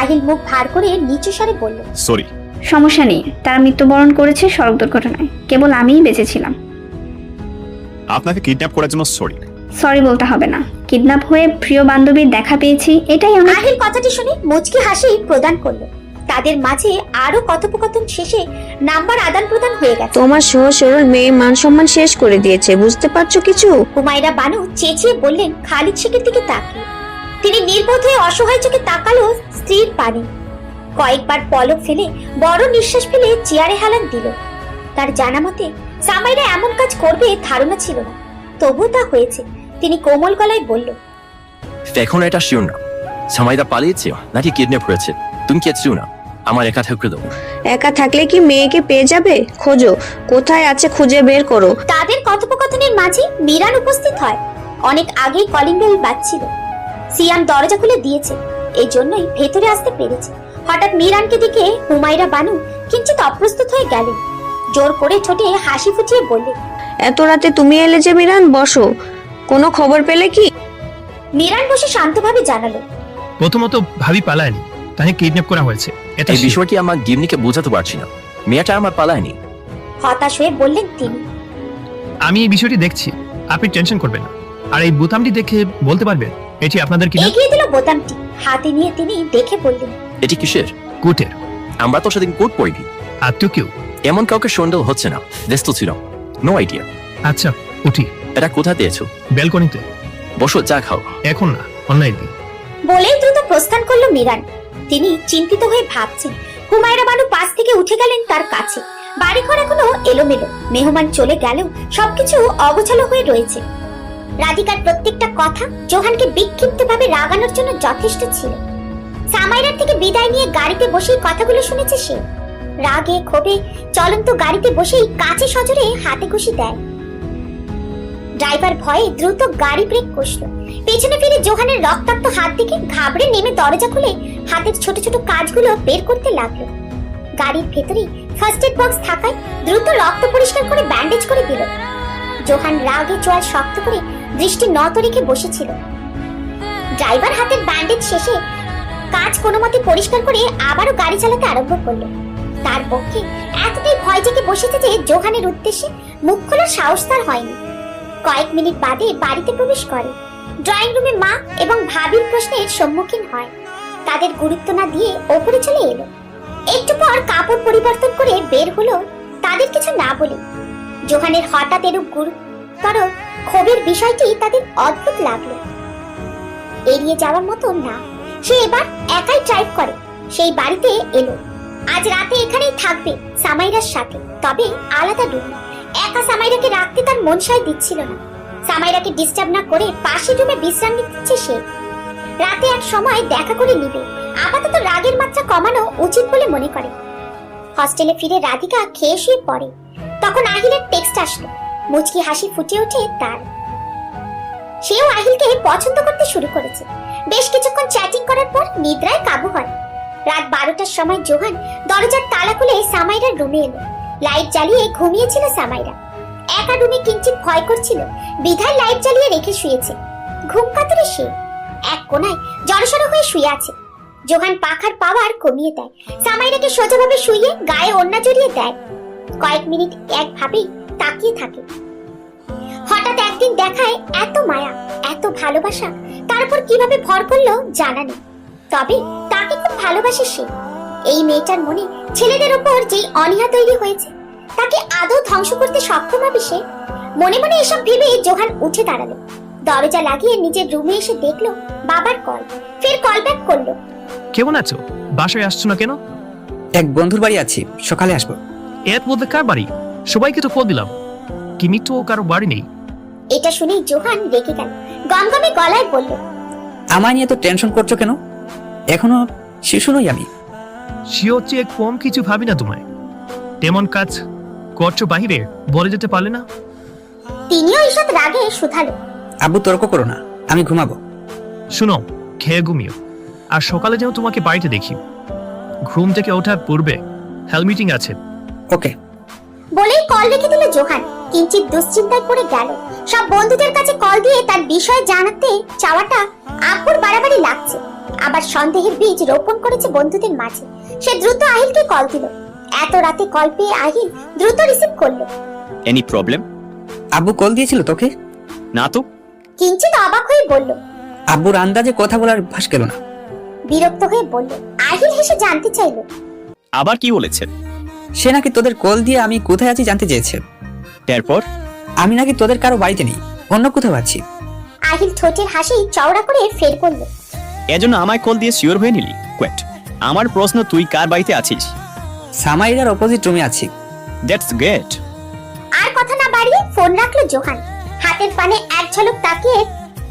আহিল মুখ ভার করে নিচু স্বরে বলল, সরি, সমস্যা নেই, তারা মৃত্যুবরণ করেছে সড়ক দুর্ঘটনায়, কেবল আমিই বেঁচেছিলাম। আপনাকে কিডন্যাপ করার জন্য সরি। সরি বলতে হবে না, কিডন্যাপ হয়ে প্রিয় বান্ধবীর দেখা পেয়েছি, এটাই আমার। আহিল কথাটি শুনে মুচকি হাসি প্রদান করলো। তাদের মাঝে আরো কথোপকথন শেষে নাম্বার আদান প্রদান হয়ে গেছে। তোমার সহজ সরল মেয়ে মান সম্মান শেষ করে দিয়েছে, বুঝতে পারছো কিছু? হুমায়রা বানু চেঁচিয়ে বললেন খালিদ শেখের দিকে তাকিয়ে। তিনি নির্বোধ হয়ে অসহায় চোখে তাকালো স্ত্রীর পানে। কয়েকবার পলক ফেলে বড় নিঃশ্বাস ফেলে চেয়ারে হেলান দিল। তার জানা মতে সামাইরা এমন কাজ করবে ধারণা ছিল না, তবু তা হয়েছে। তিনি কোমল গলায় বলল, এখন এটা শিওর না সামাইদা পালিয়েছে নাকি কিডন্যাপ হয়েছে, তুমি কিচ্ছু না, আমার একা থাকতে দাও। একা থাকলে কি মেয়েকে পেয়ে যাবে? খোঁজো, কোথায় আছে খুঁজে বের করো। তাদের কথোপকথনের মাঝে মিরান উপস্থিত হয়। অনেক আগেই কলিং বেল বাজছিল। সিয়াম দরজা খুলে দিয়েছে, এই জন্যই ভেতরে আসতে পেরেছে। হঠাৎ মিরানকে দেখে হুমায়রা বানু কিঞ্চিত অপ্রস্তুত হয়ে গেলেন। জোর করে ঠোঁটে হাসি ফুটিয়ে বললেন, এত রাতে তুমি এলে যে মিরান, বসো। কোনো খবর পেলে কি? মিরান বসে শান্তভাবে জানালো, প্রথমত ভাবি পালায়নি, তাকে কিডন্যাপ করা হয়েছে, এটা এই sure। বিষয়টি আমার গিমনিকে বোঝাতে পারছি না, মেয়েটা আমার পালায়নি। হতাশ হয়ে বললেন তিনি। আমি এই বিষয়টি দেখছি, আপনি টেনশন করবেন না। আর এই বোতামটি দেখে বলতে পারবেন এটি আপনাদের কিনা? এগিয়ে দিল বোতামটি, হাতে নিয়ে তিনি দেখে বললেন, এটি কিসের? কোটের। আমরা তো সেদিন কোট পরিনি। আত্মীয় কেউ? এমন কাউকে সন্দেহ হচ্ছে না, ব্যস্ত ছিল, নো আইডিয়া। আচ্ছা, উঠি। এটা কোথা পেয়েছো? ব্যালকনিতে। বসো, চা খাও। এখন না, অনলাইন দিন। বলেই দ্রুত প্রস্থান করলো মিরান। তিনি চিন্তিত হয়ে ভাবছেন। হুমায়রা বানু পাশ থেকে উঠে গেলেন তার কাছে। বাড়িঘর এখনো এলোমেলো, মেহমান চলে গেলেও সবকিছু অগোছালো হয়ে রয়েছে। রাধিকার প্রত্যেকটা কথা জোহানকে বিক্ষিপ্তভাবে রাগানোর জন্য যথেষ্ট ছিল। সামাইরার থেকে বিদায় নিয়ে গাড়িতে বসেই কথাগুলো শুনেছে সে। রাগে ক্ষোভে চলন্ত গাড়িতে বসেই কাছে সজোরে হাতে ঘুষি দেয়। ড্রাইভার ভয়ে দ্রুত গাড়ি ব্রেক কষল। পেছনে ফিরে জোহানের রক্তাক্ত হাত দেখে ঘাবড়ে নেমে দরজা খুলে হাতের ছোট ছোট কাজগুলো বের করতে লাগলো। গাড়ির ভেতরেই ফার্স্ট এড বক্স থাকায় দ্রুত রক্ত পরিষ্কার করে ব্যান্ডেজ করে দিল। জোহান রাগে চোয়াল শক্ত করে দৃষ্টি নত রেখে বসেছিল। ড্রাইভার হাতের ব্যান্ডেজ শেষে কাজ কোনো মতে পরিষ্কার করে আবারও গাড়ি চালাতে আরম্ভ করলো। তার পক্ষে এতটাই ভয় জেগে বসেছে যে জোহানের উদ্দেশ্যে মুখ খোলার সাহস তার হয়নি। কয়েক মিনিট বাদে বাড়িতে প্রবেশ করে। ড্রয়িং রুমে মা এবং ভাবির প্রশ্নের সম্মুখীন হয়। তাদের গুরুত্ব না দিয়ে ওপরে চলে এলো। একটু পর কাপড় পরিবর্তন করে বের হলো, তাদের কিছু না বলে। জোহানের হঠাৎ এরূপ গুরুতর ক্ষোভের বিষয়টি তাদের অদ্ভুত লাগলো। এড়িয়ে যাওয়ার মতো না, সে এবার একাই ড্রাইভ করে সেই বাড়িতে এলো। আজ রাতে এখানেই থাকবে সামাইরার সাথে, তবে আলাদা রুমে। একা সামাইরাকে রাখতে তার মন সায় দিচ্ছিল না। সামাইরাকে ডিস্টার্ব না করে পাশের রুমে বিশ্রাম নিচ্ছে সে। রাতে এক সময় দেখা করে নিবে, আপাতত রাগের মাত্রা কমানো উচিত বলে মনে করে। হস্টেলে ফিরে রাধিকা খেয়ে শুয়ে পড়ে। তখন আহিলের টেক্সট আসলো। মুচকি হাসি ফুটে ওঠে তার। সেও আহিলকে পছন্দ করতে শুরু করেছে। বেশ কিছুক্ষণ চ্যাটিং করার পর নিদ্রায় কাবু হয়। রাত 12টার সময় জোহান দরজার তালা খুলে সামাইরার রুমে এলো। লাইট জ্বালিয়ে ঘুমিয়েছিল সামাইরা। একা রুমে কিঞ্চিত ভয় করছিল, বিধায় লাইট জ্বালিয়ে রেখে শুয়েছে। ঘুম কাতরে সে এক কোনায় জড়সড় হয়ে শুয়ে আছে। জোহান পাখার পাওয়ার কমিয়ে দেয়, সামাইরাকে সোজাভাবে শুইয়ে গায়ে ওড়না জড়িয়ে দেয়। কয়েক মিনিট একভাবেই তাকিয়ে থাকে। হঠাৎ একদিন দেখায় এত মায়া, এত ভালোবাসা তার উপর কিভাবে ভর করলো জানা নেই। তবে তাকে খুব ভালোবাসে সে। এই মেয়েটার মনে ছেলেদের উপর যেই অনীহা তৈরি হয়েছে, তাকে আদৌ ধ্বংস করতে সক্ষম হবে সে। মনে মনে এসব ভেবে জোহান উঠে দাঁড়ালো। দরজা লাগিয়ে নিজের রুমে এসে দেখলো বাবার কল। ফের কল ব্যাক করলো। কেমন আছো? বাসায় আসছো না কেন? এক বন্ধুর বাড়ি আছি, সকালে আসবো। এর মধ্যে কার বাড়ি? সবাইকে তো কল দিলাম, কিমি তো কারো বাড়ি নেই। এটা শুনেই জোহান রেগে গেল, গমগমে গলায় বলল, আমায় নিয়ে তো টেনশন করছো কেন? এখনো শিশু নই আমি। সিও চেয়ে কম কিছু ভাবি না তোমায়। তেমন কাজ করছো বাহিরে, বলে যেতে পারলে না? তিনিও ঈষৎ রাগে শুধালো, আব্বু তর্ক করো না, আমি ঘুমাবো। শুনো, খেয়ে ঘুমিও, আর সকালে যেন তোমাকে বাড়িতে দেখি। ঘুম থেকে ওঠার পূর্বে হেলথ মিটিং আছে। ওকে। বলেই কল রেখে দিল জোহান। কিঞ্চিত দুশ্চিন্তায় পড়ে গেল। সব বন্ধুদের কাছে কল দিয়ে তার বিষয়ে জানাতে চাওয়াটা আব্বুর বাড়াবাড়ি লাগছে। আবার সন্দেহের বীজ রোপণ করেছে বন্ধুদের মাঝে। সে দ্রুত আহিলকে কল দিল। এত রাতে কল পেয়ে আহিল দ্রুত রিসিভ করলো। Any problem? আব্বু কল দিয়েছিল তোকে? না তো। কিঞ্চিত অবাক হয়ে বলল। আব্বুর আন্দাজে কথা বলার ভাস গেল না। বিরক্ত হয়ে বলল। আহিল হেসে জানতে চাইল। আবার কি বলেছেন? সে নাকি তোদের কল দিয়ে আমি কোথায় আছি জানতে চেয়েছে। তারপর? আমি নাকি তোদের কারো বাড়িতে নেই, অন্য কোথাও আছি। আহিল ঠোঁটের হাসি চওড়া করে ফের বলল। এজন্য আমায় কল দিয়ে শিওর হয়ে নিলি? কোয়েট, আমার প্রশ্ন, তুই কার বাড়িতে আছিস? সামাইরার অপোজিট রুমে আছি। That's great. আর কথা না বাড়িয়ে ফোন রাখলো জোহান। হাতের পানে এক ঝলক তাকিয়ে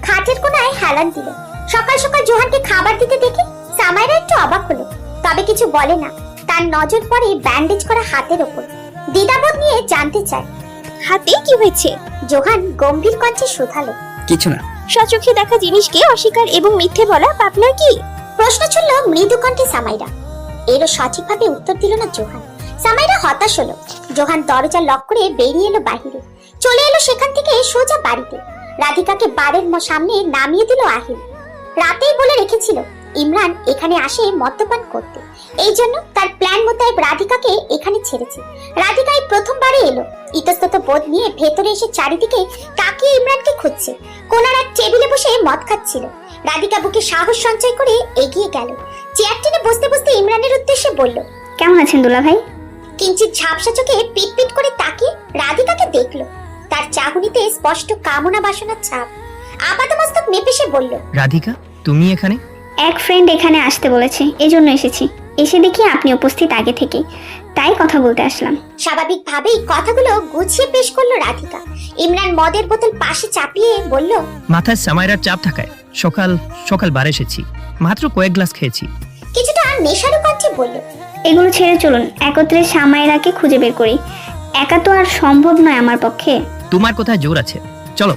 খাটের কোনায় হেলান দিল। সকাল সকাল জোহানকে খাবার দিতে দেখে সামাইরা একটু অবাক হলো, তবে কিছু বলে না। তার নজর পড়ে ব্যান্ডেজ করা হাতের ওপর। দ্বিধাবোধ নিয়ে জানতে চায়, হাতে কি হয়েছে? জোহান গম্ভীর কণ্ঠে শুধালো। কিছু না। সচোখে দেখা জিনিসকে অস্বীকার এবং মিথ্যে বলা পাপনার কি? প্রশ্ন ছুড়ল মৃদু কণ্ঠে সামাইরা। এরও সঠিকভাবে উত্তর দিল না জোহান। সামাইরা হতাশ হলো। জোহান দরজা লক করে বেরিয়ে এলো বাহিরে। চলে এলো সেখান থেকে সোজা বাড়িতে। রাধিকাকে বাড়ির সামনে নামিয়ে দিল আহিল। রাতেই বলে রেখেছিল ইমরান এখানে আসে মদ্যপান করতে, এই জন্য তার প্ল্যান মোতাবেক রাধিকাকে এখানে ছেড়েছে। রাধিকা এই প্রথমবারে এলো। ইতস্তত বোধ নিয়ে ভেতরে এসে চারিদিকে তাকিয়ে ইমরানকে খুঁজছে। কোনার এক টেবিলে বসে মদ খাচ্ছিল। রাধিকা বুকে সাহস সঞ্চয় করে এগিয়ে গেল। চেয়ার টেনে বসতে বসতে ইমরানের উদ্দেশ্যে বলল, কেমন আছেন দুলা ভাই? কিঞ্চিত ঝাপসা চোখে পিট করে তাকিয়ে রাধিকাকে দেখলো। তার চাহনিতে স্পষ্ট কামনা বাসনার ছাপ। আপাতমস্তক মেপে সে বলল, রাধিকা, তুমি এখানে? এক ফ্রেন্ড এখানে আসতে বলেছে, এজন্য এসেছি। এসে দেখি আপনি উপস্থিত আগে থেকে, তাই কথা বলতে আসলাম। স্বাভাবিকভাবেই কথাগুলো গুছিয়ে পেশ করলো রাধিকা। ইমরান মদের বোতল পাশে চাপিয়ে বলল, মাথায় সামাইরার চাপ থাকায় সকাল সকাল বার এসেছি, মাত্র কয়েক গ্লাস খেয়েছি। কিছুটা নেশারু কণ্ঠে বলল, এগুলো ছেড়ে চলুন, একত্রে সামাইরাকে খুঁজে বের করি। একা তো আর সম্ভব নয় আমার পক্ষে। তোমার কোথায় জোর আছে, চলো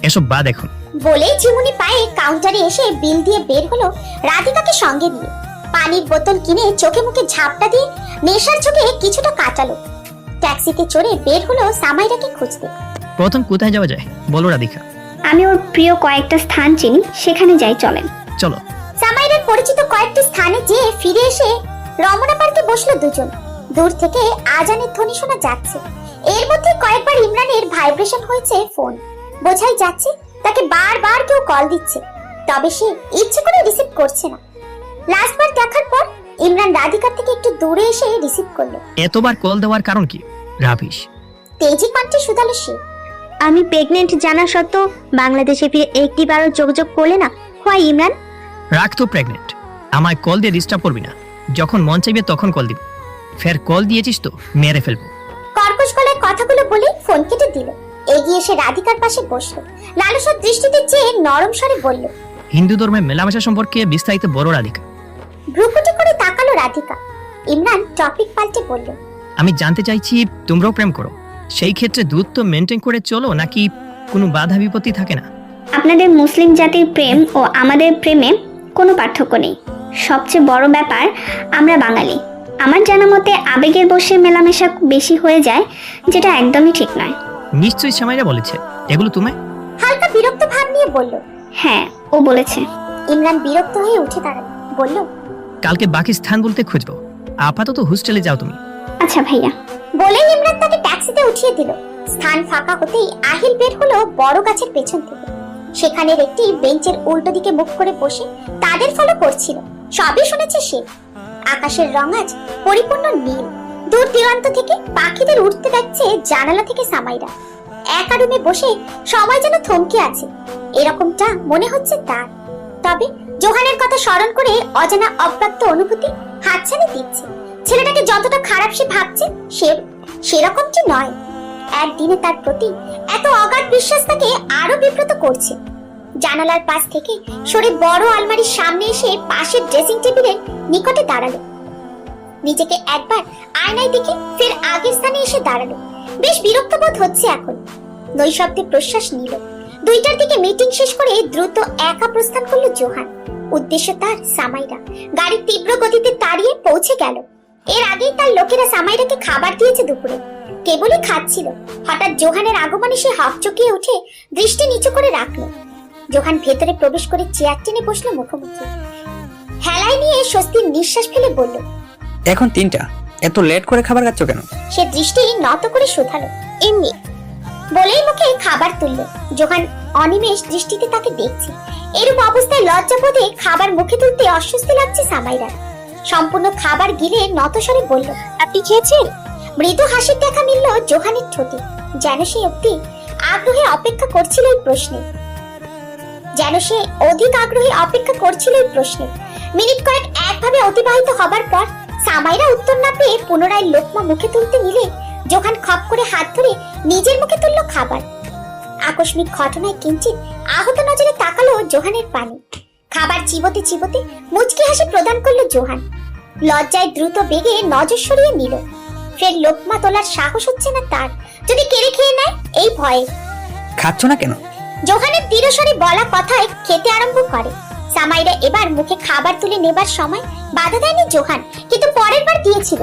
এসব বাদ এখন। বলেই চিমুনি পায়ে কাউন্টারে এসে বিল দিয়ে বের হলো রাধিকাকে সঙ্গে নিয়ে। পানির বোতল কিনে চোখে মুখে ঝাপটা দিয়ে নেশার চোখে কিছুটা কাটালো। ট্যাক্সিতে চড়ে বের হলো সামাইরাকে খুঁজতে। প্রথম কোথায় যাওয়া যায় বলো রাধিকা? আমি ওর প্রিয় কয়েকটা স্থান চিনি, সেখানে যাই, চলেন। চলো। সামাইরার পরিচিত কয়েকটি স্থানে যেয়ে ফিরে এসে রমনা পার্কে বসলো দুজন। দূর থেকে আজানের ধ্বনি শোনা যাচ্ছে। এর মধ্যে কয়েকবার ইমরানের ভাইব্রেশন হয়েছে ফোন। বোঝাই যাচ্ছে তাকে বারবার কেউ কল দিচ্ছে, তবে সে ইচ্ছে করে রিসিভ করছে না। লাস্টবার দেখার পর ইমরান রাধিকার থেকে একটু দূরে এসে রিসিভ করলো। এতবার কল দেওয়ার কারণ কি? রাবিশ। তেজি কণ্ঠে শুধালো সে। আমি প্রেগনেন্ট জানা সত্ত্বেও বাংলাদেশে ফিরে একটিবারও যোগাযোগ করলে না, হয় ইমরান? রাখ তো প্রেগনেন্ট, আমায় কল দিয়ে ডিস্টার্ব করবি না। যখন মন চাইবে তখন কল দিব। ফের কল দিয়েছিস তো মেরে ফেলবো। কর্কশ গলায় কথাগুলো বলে ফোন কেটে দিল। এগিয়ে এসে রাধিকার পাশে বসলো। লালসার দৃষ্টিতে চেয়ে নরম স্বরে বলল, হিন্দু ধর্মে মেলামেশা সম্পর্কে বিস্তারিত বড় রাধিকা। ভ্রুকুটি করে তাকালো রাধিকা। ইমরান টপিক পাল্টে বলল, আমি জানতে চাইছি তোমরাও প্রেম করো, সেই ক্ষেত্রে দূরত্ব মেনটেন করে চলো নাকি কোনো বাধা বিপত্তি থাকে না? আপনাদের মুসলিম জাতির প্রেম ও আমাদের প্রেমে কোনো পার্থক্য নেই। সবচেয়ে বড় ব্যাপার, আমরা বাঙালি। আমার জানা মতে আবেগের বশে মেলামেশা বেশি হয়ে যায়, যেটা একদমই ঠিক নয়। নিশ্চয়ই সামাইরা বলেছে এগুলো তুমি? হালকা বিরক্ত ভাব নিয়ে বলল। হ্যাঁ, ও বলেছে। ইমরান বিরক্ত হয়ে উঠে দাঁড়ালো, বলল, কালকে বাকি স্থান বলতে খুঁজবো, আপাতত হোস্টেলে যাও তুমি। আচ্ছা ভাইয়া। বলেই ইমরান তাকে ট্যাক্সিতে উঠিয়ে দিল। স্থান ফাঁকা হতেই আহিল বের হলো বড় গাছের পেছন থেকে। সেখানের একটি বেঞ্চের উল্টো দিকে মুখ করে বসে তাদের ফলো করছিল। সবই শুনেছে সে। আকাশের রং আজ পরিপূর্ণ নীল। দূর দূরান্ত থেকে পাখিদের উঠতে দেখছে জানালা থেকে সামাইরা। একা রুমে বসে সময় যেন থমকে আছে, এরকমটা মনে হচ্ছে তার। তবে জোহানের কথা স্মরণ করে অজানা অব্যক্ত অনুভূতি হাতছানি দিচ্ছে। ছেলেটাকে যতটা খারাপ সে ভাবছে সেরকমটি নয়। একদিনে তার প্রতি এত অগাধ বিশ্বাস তাকে আরো বিব্রত করছে। জানালার পাশ থেকে সরে বড় আলমারির সামনে এসে পাশের ড্রেসিং টেবিলের নিকটে দাঁড়ালো। নিজেকে একবার আয়নায় দেখে ফের আগের স্থানে এসে দাঁড়ালো। বেশ বিরক্ত বোধ হচ্ছে এখন। নৈশব্দে প্রশ্বাস নিল। 2টার দিকে মিটিং শেষ করে দ্রুত একা প্রস্থান করলো জোহান। উদ্দেশ্য তার সামাইরা। গাড়ি তীব্র গতিতে তাড়িয়ে পৌঁছে গেল। এর আগেই তার লোকেরা সামাইরাকে খাবার দিয়েছে দুপুরে। কেবলই খাচ্ছিল, হঠাৎ জোহানের আগমনে সে হকচকিয়ে উঠে দৃষ্টি নিচু করে রাখলো। জোহান ভেতরে প্রবেশ করে চেয়ার টেনে বসলো মুখোমুখি। হেলায় নিয়ে স্বস্তির নিঃশ্বাস ফেলে বলল, এখন 3টা, এত লেট করে খাবার খাচ্ছ কেন? সে দৃষ্টি নত করে শুধালো। এমনি বলেই মুখে খাবার তুললো। জোহান অনিমেষ দৃষ্টিতে তাকে দেখছে। এরূপ অবস্থায় লজ্জাবোধে খাবার মুখে তুলতে অস্বস্তি লাগছে সামাইরার। সম্পূর্ণ খাবার গিলে নতস্বরে বলল, আপনি খেয়েছেন? মৃদু হাসির দেখা মিলল জোহানের ঠোঁটে, যেন সে অব্দি আগ্রহে অপেক্ষা করছিল এই প্রশ্নে। মিনিট কয়েক একভাবে অতিবাহিত হবার পর সামাইরা উত্তর না পেয়ে পুনরায় লোকমা মুখে তুলতে নিলে জোহান খপ করে হাত ধরে নিজের মুখে তুলল খাবার। আকস্মিক ঘটনায় কিঞ্চিত আহত নজরে তাকালো জোহানের পানে। খাবার চিবোতে চিবোতে মুচকি হাসি প্রদান করলো জোহান। লজ্জায় দ্রুত বেগে নজর সরিয়ে নিল। ফের লোকমা তোলার সাহস হচ্ছে না তার, যদি কেড়ে খেয়ে নেয় এই ভয়ে। খাচ্ছ না কেন? জোহানের দৃঢ়স্বরে বলা কথায় খেতে আরম্ভ করে। সামাইরা এবার মুখে খাবার তুলে নেবার সময় বাধা দেয়নি জোহান, কিন্তু পরের বার দিয়েছিল।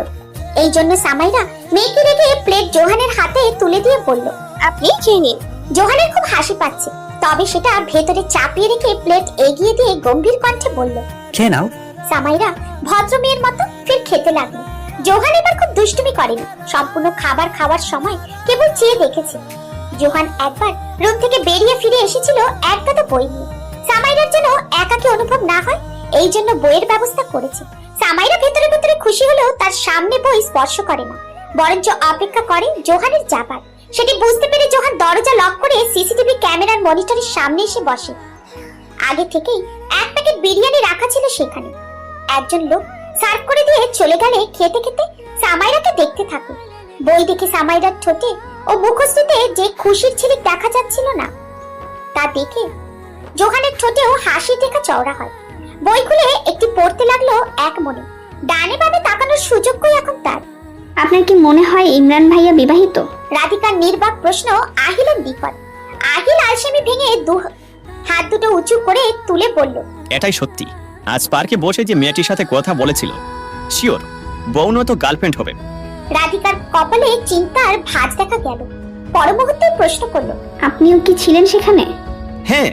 এই জন্য সামাইরা মেয়েকে রেখে প্লেট জোহানের হাতে তুলে দিয়ে বলল, আপনি খেয়ে নিন। জোহানের খুব হাসি পাচ্ছে, তবে সেটা ভেতরে চাপিয়ে রেখে প্লেট এগিয়ে দিয়ে গম্ভীর কণ্ঠে বলল, খেয়ে নাও। সামাইরা ভদ্র মেয়ের মতো ফের খেতে লাগলো। জোহান এবার খুব দুষ্টুমি করেনি, সম্পূর্ণ খাবার খাওয়ার সময় কেবল চেয়ে দেখেছে। জোহান একবার রুম থেকে বেরিয়ে ফিরে এসেছিল এক গাদা বই নিয়ে। সামাইরার যেন একাকী অনুভব না হয় এই জন্য বইয়ের ব্যবস্থা করেছে। সামাইরা ভেতরে ভেতরে খুশি হলেও তার সামনে বই স্পর্শ করে না, বরঞ্চ অপেক্ষা করে জোহানের যাবার। সেটি বুঝতে পেরে জোহান দরজা লক করে সিসিটিভি ক্যামেরার মনিটরের সামনে এসে বসে। আগে থেকেই এক প্যাকেট বিরিয়ানি রাখা ছিল সেখানে। একজন লোক সার্ভ করে দিয়ে চলে গেলে খেতে খেতে সামাইরাকে দেখতে থাকে। বই দেখে সামাইরার ঠোঁটে ও মুখশ্রীতে যে খুশির ঝিলিক দেখা যাচ্ছিল না, তা দেখে জোহানের ঠোঁটেও হাসির রেখা চওড়া হয়। বই খুলে একটি পড়তে লাগলো এক মনে। ডানে বামে তাকানোর সুযোগ কই এখন তার। আপনার কি মনে হয় ইমরান ভাইয়া বিবাহিত? রাধিকার নির্বাক প্রশ্ন আহিলের নিকট। আহিল আলসেমি ভেঙে হাত দুটো উঁচু করে তুলে বলল, এটাই সত্যি। আজ পার্কে বসে যে মেয়েটির সাথে কথা বলেছিল, শিওর বউ নয়তো গার্লফ্রেন্ড হবে। রাধিকার কপালে চিন্তার ভাঁজ দেখা গেল। পর মুহূর্তে প্রশ্ন করলো, আপনিও কি ছিলেন সেখানে? হ্যাঁ,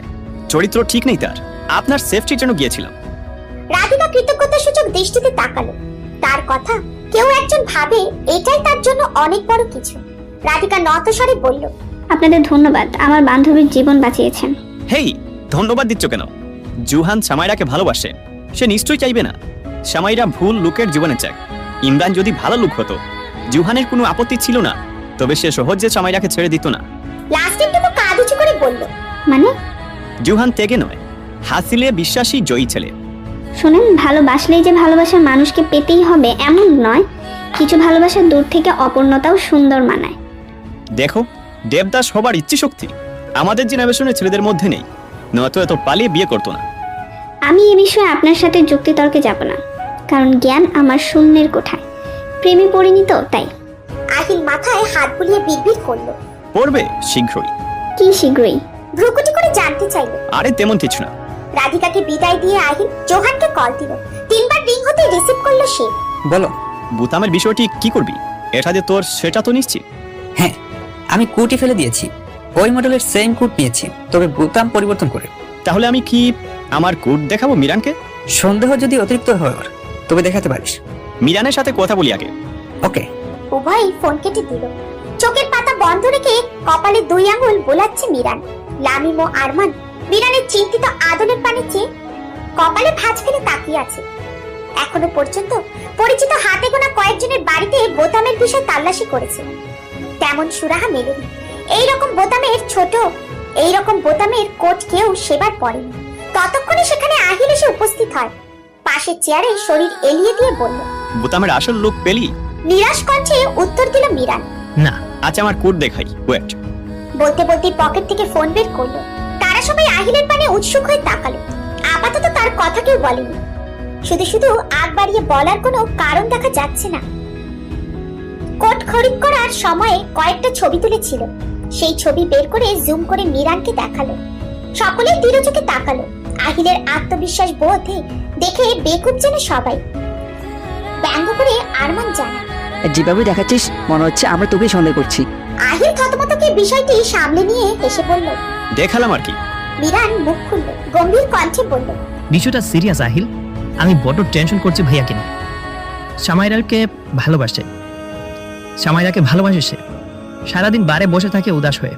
চরিত্র ঠিক নেই তার, আপনার সেফটির জন্য গিয়েছিলাম। রাধিকা কৃতজ্ঞতার সূচক দৃষ্টিতে তাকালো। তার কথা কেউ একজন ভাবে এটাই তার জন্য অনেক বড় কিছু। রাধিকা নত স্বরে বলল, আপনাদের ধন্যবাদ, আমার বান্ধবীর জীবন বাঁচিয়েছেন। হেই, ধন্যবাদ দিচ্ছ কেন? জুহান সামাইরাকে ভালোবাসে, সে নিশ্চয়ই চাইবে না সামাইরা ভুল লোকের জীবনে চায়। ইমরান যদি ভালো লোক হতো, জুহানের কোনো আপত্তি ছিল না, তবে সে সহজে সামাইরাকে ছেড়ে দিত না। লাস্টের টুকু কাঁধ উঁচু করে বলল, মানে? জুহান তেগে নয়, হাসিলে বিশ্বাসী জয়ী ছেলে। শোনেন, ভালোবাসলেই যে ভালোবাসার মানুষকে পেতেই হবে এমন নয়। কিছু ভালোবাসা দূর থেকে অপূর্ণতাও সুন্দর মানায়। দেখো, দেবদাস হবার ইচ্ছে শক্তি আমাদের জেনারেশনের ছেলেদের মধ্যে নেই, নয়তো এত পালিয়ে বিয়ে করতো না। আমি এ বিষয়ে আপনার সাথে যুক্তিতর্কে যাব না, কারণ জ্ঞান আমার শূন্যের কোঠায়। প্রেমে পড়িনি তো, তাই। আহিল মাথায় হাত বুলিয়ে বিড়বিড় করলো, পড়বে শীঘ্রই। কি শীঘ্রই? ভ্রুকুটি করে জানতে চাইলো। আরে তেমন কিছু না। রাধিকাকে বিদায় দিয়ে আহিল জোহানকে কল দিল। 3 বার রিং হতে রিসিভ করলো সে। বলো। বুতামের বিষয়টি কি করবি? এটা যে তোর সেটা তো নিশ্চিত? হ্যাঁ, আমি কুটি ফেলে দিয়েছি। ওই মডেলের সেম কুট নিয়েছি, তবে বোতাম পরিবর্তন করে। তাহলে আমি কি আমার কোড দেখাবো মিরানকে? সন্দেহ যদি অতিরিক্ত হয় ওর, তবে দেখাতে পারিস। মিরানের সাথে কথা বলি আগে। ওকে। উভয় ফোন কেটে দিল। চোখের পাতা বন্ধ রেখে কপালে 2 আঙ্গুল বোলাচ্ছে মিরান। লামিম ও আরমান মিরানের চিন্তিত আদলের পানে চেয়ে কপালে ভাঁজ ফেলে তাকিয়ে আছে। এখনো পর্যন্ত পরিচিত হাতে গোনা কয়েকজনের বাড়িতে বোতামের বিষয়ে তাল্লাশি করেছে, তেমন সুরাহা মেলেনি। এইরকম বোতামের কোট কেউ সেবার পড়েনি। ততক্ষণে সেখানে আহিল এসে উপস্থিত হয়। পাশের চেয়ারে শরীর এলিয়ে দিয়ে বলল, বুতামের আসল লোক পেলি? নিরাশ কণ্ঠে উত্তর দিল মিরান। না। আচ্ছা, আমার কোড দেখাই, ওয়েট। বলতে বলতে পকেট থেকে ফোন বের করলো। তারা সবাই আহিলের পানে উৎসুক হয়ে তাকালো। আপাতত তার কথা কেউ বলেনি, শুধু শুধু আগ বাড়িয়ে বলার কোনো কারণ দেখা যাচ্ছে না। কোট খরিদ করার সময়ে কয়েকটা ছবি তুলেছিল, সেই ছবি বের করে জুম করে মিরানকে দেখালো। সকলেই দৃঢ় চোখে তাকালো। আহিলের আত্মবিশ্বাস বোধে দেখে বেকুব যেন সবাই। ব্যঙ্গ করে আরমান জানা, যেভাবে দেখাচ্ছিস মনে হচ্ছে আমরা তোকে সন্দেহ করছি। আহিল থতমতকে বিষয়টি সামলে নিয়ে হেসে বলল, দেখালাম আর কি। মিরান মুখ খুলল, গম্ভীর কণ্ঠে বলল, বিষয়টা সিরিয়াস আহিল, আমি বড় টেনশন করছি ভাইয়াকে নিয়ে। সামাইরাকে ভালোবাসে। সামাইরাকে ভালোবাসে সে। সারাদিন বারে বসে থাকে উদাস হয়ে।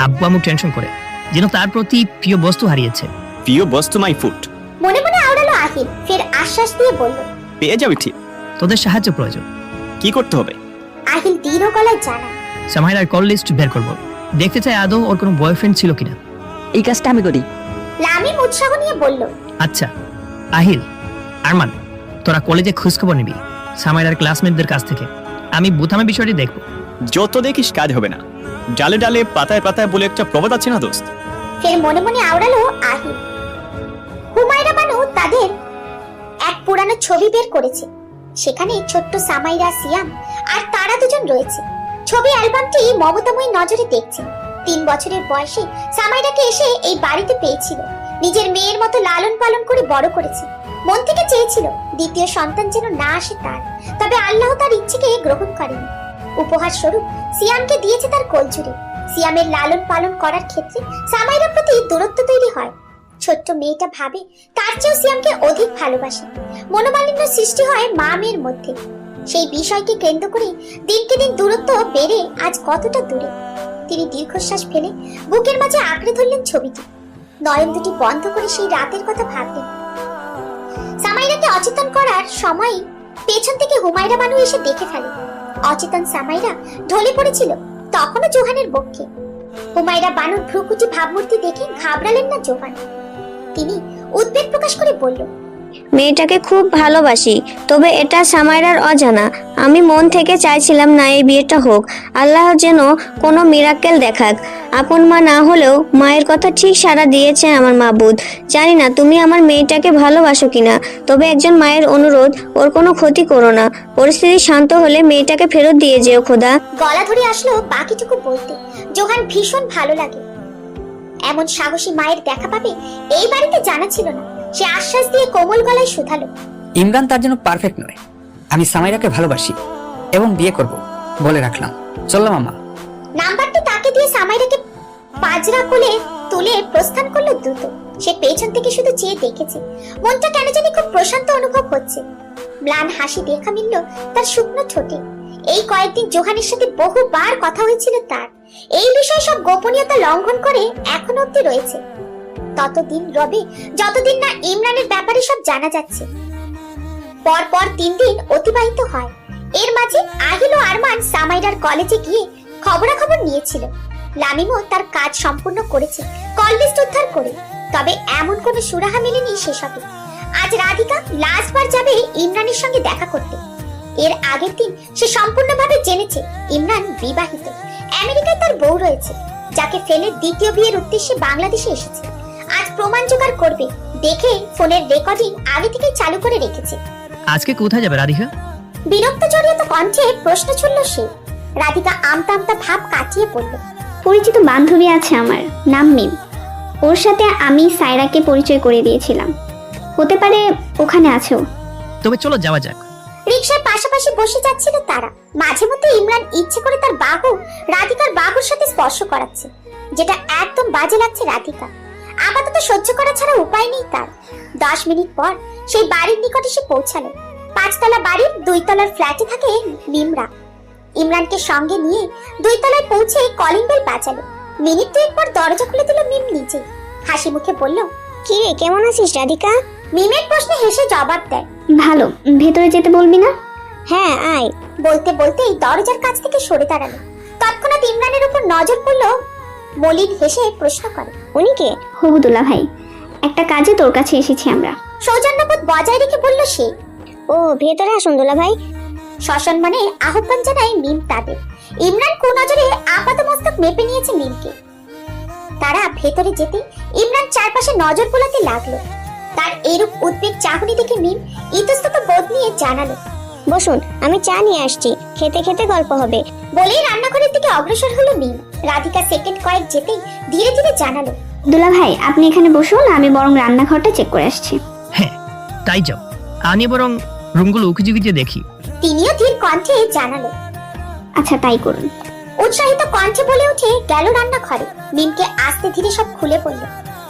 আব্বু আম্মু টেনশন করে, যেন তার প্রতি প্রিয় বস্তু হারিয়েছে। প্রিয় বস্তু মাই ফুড। মনে মনে আওড়ালো আহিল, ফের আশ্বাস দিয়ে বলল, পেয়ে যাবে ঠিক। তোদের সাহায্য প্রয়োজন। কি করতে হবে? আহিল দৃঢ় গলায় জানায়। সামাইরার কল লিস্ট বের করবো, দেখতে চাই আদৌ ওর কোনো বয়ফ্রেন্ড ছিল কিনা। এই কাজটা আমি করি। লামিম উৎসাহ নিয়ে বলল, আচ্ছা আহিল, আরমান, তোরা কলেজে খোঁজখবর নিবি সামাইরার ক্লাসমেটদের কাছ থেকে। আমি বুথামে বিষয়টি দেখবো। যত দেখিস কাজ হবে না। ডালে ডালে পাতায় পাতায় বলে একটা প্রবাদ আছে না দোস্ত? ফের মনে মনে আওড়ালো আহিল। হুমায়রা বানু তাদের এক পুরানো ছবি বের করেছে। সেখানে ছোট্ট সামাইরা, সিয়াম আর তারা দুজন রয়েছে। ছবি অ্যালবামটি মমতাময়ী নজরে দেখছে। 3 বছরের বয়সে সামাইরাকে এসে এই বাড়িতে পেয়েছিল। নিজের মেয়ের মতো লালন পালন করে বড় করেছে। মন থেকে চেয়েছিল দ্বিতীয় সন্তান যেন না আসে তার, তবে আল্লাহ তার ইচ্ছেকে গ্রহণ করেনি। উপহার স্বরূপ সিয়ামকে দিয়েছে তার কোলজুড়ে। সিয়ামের লালন পালন করার ক্ষেত্রে সামাইরার প্রতি দূরত্ব তৈরি হয়। ছোট্ট মেয়েটা ভাবে তার চেয়েও সিয়ামকে অধিক ভালোবাসে। মনোমালিন্য সৃষ্টি হয় মা মেয়ের মধ্যে। সেই বিষয়কে কেন্দ্র করে দিনকে দিন দূরত্ব বেড়ে আজ কতটা দূরে। তিনি দীর্ঘশ্বাস ফেলে বুকের মাঝে আঁকড়ে ধরলেন ছবিটি। নয়ন দুটি বন্ধ করে সেই রাতের কথা ভাবলেন। সামাইরাকে অচেতন করার সময় পেছন থেকে হুমায়রা বানু এসে দেখে ফেলে। অচেতন সামাইরা ঢলে পড়েছিল তখনও জোহানের বক্ষে। হুমায়রা বানুর ভ্রুকুটি ভাবমূর্তি দেখে ঘাবড়ালেন না জোহান। তিনি উদ্বেগ প্রকাশ করে বলল, মেয়েটাকে খুব ভালোবাসি, তবে এটা সামাইরার অজানা। আমি মন থেকে চাইছিলাম না এই বিয়েটা হোক। আল্লাহ যেন কোনো মিরাক্কেল দেখাক। আপন মা না হলেও মায়ের কথা ঠিক সাড়া দিয়েছেন আমার মাবুদ। জানি না তুমি আমার মেয়েটাকে ভালোবাসো কিনা, তবে একজন মায়ের অনুরোধ, ওর কোনো ক্ষতি করো না। পরিস্থিতি শান্ত হলে মেয়েটাকে ফেরত দিয়ে যেও খোদা। গলা ধরে আসলো বাকিটুকু বলতে। জোহান ভীষণ ভালো লাগে। এমন সাহসী মায়ের দেখা পাবে এই বাড়িতে জানা ছিল না। সে আশ্বাস দিয়ে কোমল গলায় শুধালো, ইমরান তার জন্য পারফেক্ট নয়। আমি সামাইরাকে ভালোবাসি এবং বিয়ে করব বলে রাখলাম। চললাম মামা। নাম্বারটি তাকে দিয়ে সামাইরাকে পাজরা কোলে তুলে প্রস্থান করলো দ্রুত। সে পেছন থেকে শুধু চেয়ে দেখেছে। মনটা কেন জানি খুব প্রশান্ত অনুভব হচ্ছে। ম্লান হাসি দেখা মিলল তার শুকনো ঠোঁটে। এই কয়েকদিন জোহানের সাথে বহুবার কথা হয়েছিল তার। এই বিষয়ে সব গোপনীয়তা লঙ্ঘন করে এখনো অব্দি রয়েছে। ততদিন রবে যতদিন না ইমরানের ব্যাপারে সব জানা যাচ্ছে। পর 3 দিন অতিবাহিত হয়। এর মাঝে আহিল ও আরমান সামাইরার কলেজে গিয়ে খবরাখবর নিয়েছিল। লামিমও তার কাজ সম্পূর্ণ করেছে কল লিস্ট উদ্ধার করে। তবে এমন কোনো সুরাহা মেলেনি সেসবে। আজ রাধিকা লাস্টবার যাবে ইমরানের সঙ্গে দেখা করতে। এর আগের দিন সে সম্পূর্ণভাবে জেনেছে ইমরান বিবাহিত। আমেরিকায় তার বউ রয়েছে, যাকে ফেলে দ্বিতীয় বিয়ের উদ্দেশ্যে বাংলাদেশে এসেছে। আজ প্রমাণ জোগাড় করবে দেখে ফোনের রেকর্ডিং আগে থেকে চালু করে রেখেছে। আজকে কোথায় যাবে রাধিকা? বিরক্ত জড়িত কণ্ঠে প্রশ্ন ছুড়ল সে। রাধিকা আমতা আমতা ভাব কাটিয়ে বলল, পরিচিত বান্ধবী আছে আমার, নাম মিম। ওর সাথে আমি সায়রাকে পরিচয় করে দিয়েছিলাম। হতে পারে ওখানে আছো। তবে চলো যাওয়া যাক। রিকশার পাশাপাশি বসে যাচ্ছিল তারা। মাঝে মধ্যে ইমরান ইচ্ছে করে তার বাহু রাধিকার বাহুর সাথে স্পর্শ করাচ্ছে, যেটা একদম বাজে লাগছে রাধিকা। আপাতত সহ্য করা ছাড়া উপায় নেই তার। 10 মিনিট পর সেই বাড়ির নিকটে সে পৌঁছালো। 5 তলা বাড়ির 2 তলার ফ্ল্যাটে থাকে মিমরা। ইমরানকে সঙ্গে নিয়ে 2 তলায় পৌঁছে কলিং বেল বাজালো। মিনিট 2 পর দরজা খুলে দিল মিম নিজে। হাসি মুখে বলল, কি রে, কেমন আছিস রাধিকা? মিমের প্রশ্নে হেসে জবাব দেয়, ভালো, ভেতরে যেতে বলবি না? হ্যাঁ আয়। বলতে বলতেই দরজার কাছ থেকে সরে দাঁড়ালো। তৎক্ষণাৎ ইমরানের উপর নজর পড়ল। মলিন হেসে প্রশ্ন করে, উনি কে? হবুদুল্লাহ ভাই, একটা কাজে তোর কাছে এসেছি আমরা। সৌজন্যবোধ বজায় রেখে বলল সে। ও, ভেতরে আসুন দুলা ভাই। সসম্মানে আহ্বান জানায় মিম তাদের। ইমরান কুনজরে আপাতমস্তক মেপে নিয়েছে মিমকে। তারা ভেতরে যেতে ইমরান চারপাশে নজর বোলাতে লাগলো। তার এরূপ উদ্বেগ চাহনি দেখে মিম ইতস্তত বোধ নিয়ে জানালো, বসুন, আমি চা নিয়ে আসছি, খেতে খেতে গল্প হবে। বলেই রান্নাঘরের দিকে অগ্রসর হলো মিম। রাধিকা সেকেন্ড কয়েক যেতেই ধীরে ধীরে জানালো, দুলা ভাই, আপনি এখানে বসুন, আমি বরং রান্নাঘরটা চেক করে আসছি। হ্যাঁ তাই যাও, আমি বরং রুমগুলো উকিঝুঁকি দেখি। তিনিও ধীর কণ্ঠে জানালো, আচ্ছা তাই করুন। উৎসাহিত কণ্ঠে বলে উঠে গেল রান্নাঘরে। মিমকে আস্তে ধীরে সব খুলে বলল।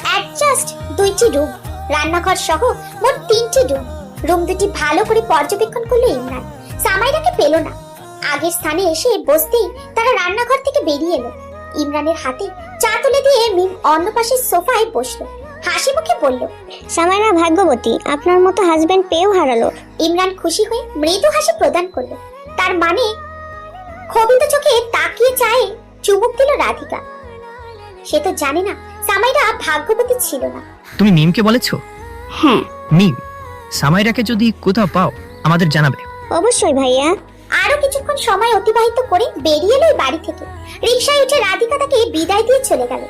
অ্যাডজাস্ট 2টি রুম, রান্নাঘর সহ মোট 3টি রুম। রুম দুটি ভালো করে পর্যবেক্ষণ করলো ইমরান। সামাইরাকে পেল না। আগের স্থানে এসে বসতেই তারা রান্নাঘর থেকে বেরিয়ে এলো। ইমরানের হাতে চা তুলে দিয়ে মিম অন্য পাশের সোফায় বসলো। হাসি মুখে বলল, সামাইরা ভাগ্যবতী, আপনার মতো হাজবেন্ড পেয়েও হারালো। ইমরান খুশি হয়ে মৃদু হাসি প্রদান করলো। তার মানে ক্ষোভিত চোখে তাকিয়ে চায়ে চুমুক দিল রাধিকা। সে তো জানে না সামাইরা ভাগ্যবতী ছিল না। তুমি মিমকে বলেছো? হ্যাঁ। মিম, সামাইরাকে যদি কোথাও পাও আমাদের জানাবে। অবশ্যই ভাইয়া। আরো কিছুক্ষণ সময় অতিবাহিত করে বেরিয়ে এলো বাড়ি থেকে। রিকশায় উঠে রাধিকা তাকে বিদায় দিয়ে চলে গেল।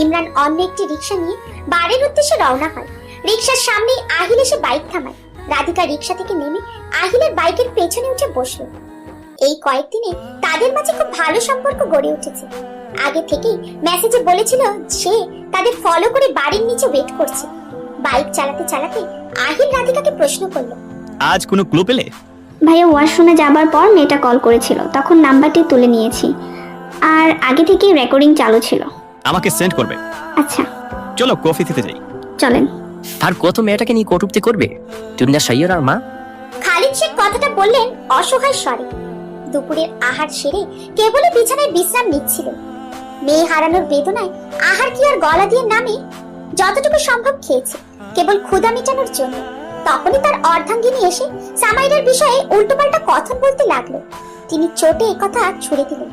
ইমরান অন্য একটি রিকশা নিয়ে বাড়ির উদ্দেশ্যে রওনা হয়। রিকশার সামনেই আহিল এসে বাইক থামায়। রাধিকা রিকশা থেকে নেমে আহিলের বাইকের পেছনে উঠে বসলো। এই কয়েকদিনে তাদের মাঝে খুব ভালো সম্পর্ক গড়ে উঠেছে। আগে থেকেই মেসেজে বলেছিল সে তাদের ফলো করে বাড়ির নিচে ওয়েট করছে। বাইক চালাতে চালাতে আহিল রাধিকাকে প্রশ্ন করলো, আজ কোনো ক্লু পেলে? ভাইয়া ওয়াশরুমে যাবার পর মেয়েটা কল করেছিল, তখন নাম্বারটি তুলে নিয়েছি। আর আগে থেকেই রেকর্ডিং চালু ছিল। আমাকে সেন্ড করবে। আচ্ছা চলো কফি খেতে যাই। চলেন। আর কত মেয়েটাকে নিয়ে কটূক্তি করবে? তুমি না সাইয়ার মা? খালিদ শেখ কথাটা বললেন অসহায় স্বরে। দুপুরের আহার সেরে কেবলই বিছানায় বিশ্রাম নিচ্ছিল। মেয়ে হারানোর বেদনায় আহার কি আর গলা দিয়ে নামে? যতটুকু সম্ভব খেয়েছে, কেবল ক্ষুধা মেটানোর জন্য। তখনই তার অর্ধাঙ্গিনী এসে সামাইরার বিষয়ে উল্টোপাল্টা কথা বলতে লাগলো। তিনি চোটে একথা ছুড়ে দিলেন।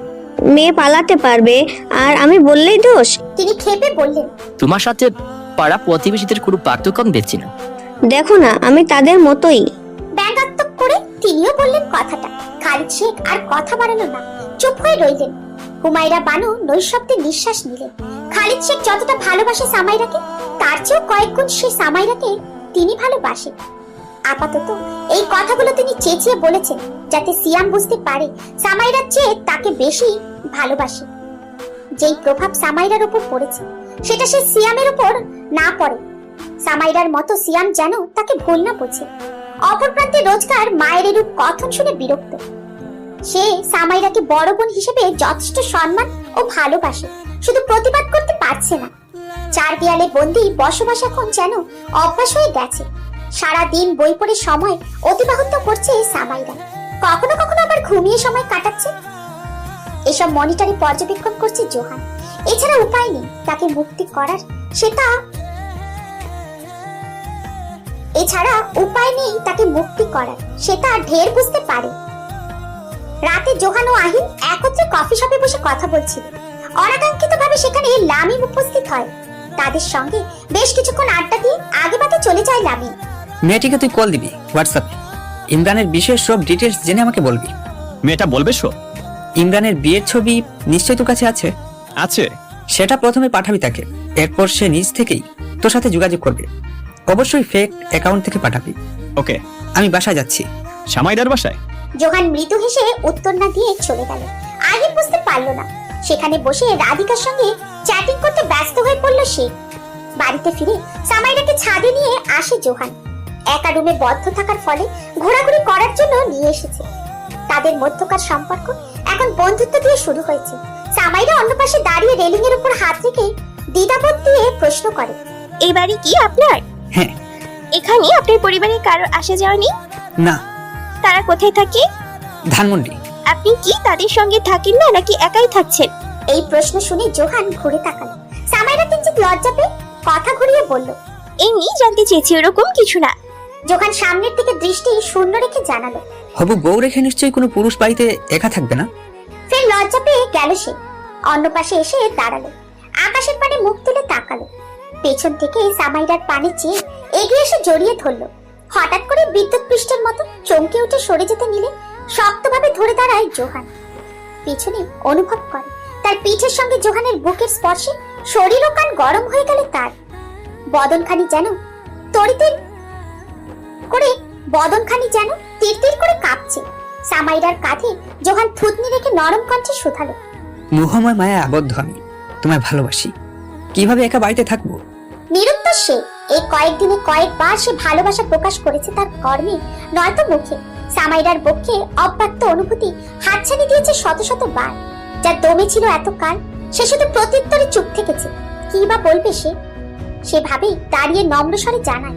মেয়ে পালাতে পারবে আর আমি বললেই দোষ? তিনি খেপে বললেন, তোমার সাথে পাড়া প্রতিবেশীদের কোনো পার্থক্য আমি দেখছি না। দেখো না, আমি তাদের মতোই। ব্যঙ্গাত্মক করে তিনিও বললেন কথাটা। খালিদ শেখ আর কথা বাড়ালো না, চুপ হয়ে রইলেন। হুমায়রা বানু নৈশব্দে নিঃশ্বাস নিলেন। খালিদ শেখ যতটা ভালোবাসে সামাইরাকে, তার চেয়েও কয়েক গুণ সে সামাইরাকে তিনি ভালোবাসে। আপাতত এই কথাগুলো তিনি চেঁচিয়ে বলেছেন, যাতে সিয়াম বুঝতে পারে সামাইরার চেয়ে তাকে বেশি ভালোবাসে। যেই প্রভাব সামাইরার উপর পড়েছে, সেটা সে সিয়ামের উপর না পড়ে। সামাইরার মতো সিয়াম যেন তাকে ভুল না বোঝে। অপর প্রান্তে রোজগার মায়ের এরূপ কথন শুনে বিরক্ত। সে সামাইরাকে বড় বোন হিসেবে যথেষ্ট সম্মান ও ভালোবাসে, শুধু প্রতিবাদ করতে পারছে না। চার দেয়ালে বন্দি বসবাস এখন যেন অভ্যাস হয়ে গেছে। সারা দিন বই পড়ে সময় অতিবাহিত করছে সামাইরা। কখনো কখনো আবার ঘুমিয়ে সময় কাটাচ্ছে। এসব মনিটরে পর্যবেক্ষণ করছে জোহান। এছাড়া উপায় নেই তাকে মুক্তি করার, সেটা ঢের বুঝতে পারে। রাতে জোহান ও আহিল একত্রে কফি শপে বসে কথা বলছিল। অনাকাঙ্ক্ষিত ভাবে সেখানে লামিম উপস্থিত হয়। তাদের সঙ্গে বেশ কিছুক্ষণ আড্ডা দিয়ে আগে বাতে চলে যায় লামিম। মেয়েটিকে তুই কল দিবি হোয়াটসঅ্যাপে। ইমরানের বিশেষ সব ডিটেলস জেনে আমাকে বলবি। মেয়েটা বলবে সব? ইমরানের বিয়ের ছবি নিশ্চয়ই তোর কাছে আছে। আছে। সেটা প্রথমে পাঠাবি তাকে, এরপর সে নিজ থেকেই তোর সাথে যোগাযোগ করবে। অবশ্যই ফেক অ্যাকাউন্ট থেকে পাঠাবি। ওকে। আমি বাসায় যাচ্ছি। সামাইদার বাসায়? জোহান মৃদু হেসে উত্তর না দিয়ে চলে গেল। আহিল বুঝতে পারলো না। সেখানে বসে রাধিকার সঙ্গে চ্যাটিং করতে ব্যস্ত হয়ে পড়লো সে। বাড়িতে ফিরে সামাইরাকে ছাদে নিয়ে আসে জোহান। একা রুমে বদ্ধ থাকার ফলে ঘোরাঘুরি করার জন্য নিয়ে এসেছে। তাদের মধ্যকার সম্পর্ক এখন বন্ধুত্ব দিয়ে শুরু হয়েছে। সামাইরা অন্য পাশে দাঁড়িয়ে রেলিং এর উপর হাত রেখে দ্বিধাবোধ দিয়ে প্রশ্ন করে, এই বাড়ি কি আপনার? হ্যাঁ। এখানে আপনার পরিবারের কারো আসা যাওয়া নেই? না। তারা কোথায় থাকে? ধানমন্ডি। আপনি কি তাদের সঙ্গে থাকেন না নাকি একাই থাকছেন? এই প্রশ্ন শুনে জোহান ঘুরে তাকালো। সামাইরা কিঞ্চিত লজ্জা পেয়ে কথা ঘুরিয়ে বলল, এমনি জানতে চেয়েছি, ওরকম কিছু না। জোহান সামনের দিকে দৃষ্টি শূন্য রেখে জানালো, হবু বউ রেখে নিশ্চয়ই কোনো পুরুষ বাড়িতে একা থাকবে না। ফের লজ্জা পেয়ে গেল সে। অন্য পাশে এসে দাঁড়ালো। আকাশের পানে মুখ তুলে তাকালো। পেছন থেকে সামাইরার পানে চেয়ে এগিয়ে এসে জড়িয়ে ধরলো। হঠাৎ করে বিদ্যুৎ পৃষ্ঠের মতো চমকে উঠে সরে যেতে নিলে শক্তভাবে ধরে দাঁড়ায় জোহান। পিছনে অনুভব করে তার পিঠের সঙ্গে জোহানের বুকের স্পর্শে শরীর ও কান গরম হয়ে গেল। তার বদনখানি যেন তিরতির করে কাঁপছে। সামাইরার কাঁধে জোহান থুতনি রেখে নরম কণ্ঠে শুধালো, মোহময় মায়া আবদ্ধ আমি, তোমায় ভালোবাসি। কিভাবে একা বাড়িতে থাকবো? নিরুত্তর সে। এই কয়েকদিনে কয়েকবার সে ভালোবাসা প্রকাশ করেছে তার কর্মে নয়তো মুখে। সামাইরার পক্ষে অব্যক্ত অনুভূতি হাতছানি দিয়েছে শত শত বার। যা দমে ছিল এতকাল, সে শুধু প্রত্যুত্তরে চুপ থেকেছে। কি বা বলবে সে? সেভাবেই দাঁড়িয়ে নম্র স্বরে জানায়,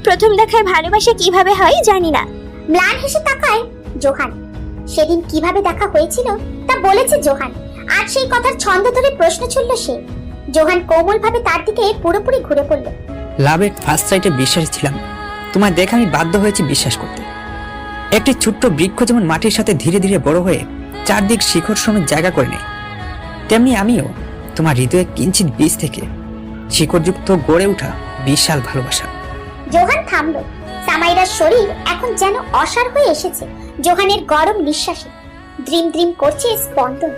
প্রথম দেখায় ভালোবাসা কিভাবে হয় জানি না। ম্লান হেসে তাকায় জোহান। সেদিন কিভাবে দেখা হয়েছিল তা বলেছে জোহান। আর সেই কথার ছন্দ ধরে প্রশ্ন ছুড়ল সে। জোহান কোমল ভাবে তার দিকে পুরোপুরি ঘুরে পড়ল। লাভের ফার্স্ট সাইটে বিশ্বাসী ছিলাম, তোমায় দেখে আমি বাধ্য হয়েছি বিশ্বাস করতে। একটি ছোট্ট বৃক্ষ যেমন মাটির সাথে ধীরে ধীরে বড় হয়ে চারদিক শিখর সমেত জায়গা করে নেয়, তেমনি আমিও তোমার হৃদয়ে কিঞ্চিত বীজ থেকে শিকড়যুক্ত গড়ে ওঠা বিশাল ভালোবাসা। জোহান থামলো। সামাইরার শরীর এখন যেন অসাড় হয়ে এসেছে জোহানের গরম নিঃশ্বাসে। দ্রিম দ্রিম করছে স্পন্দন।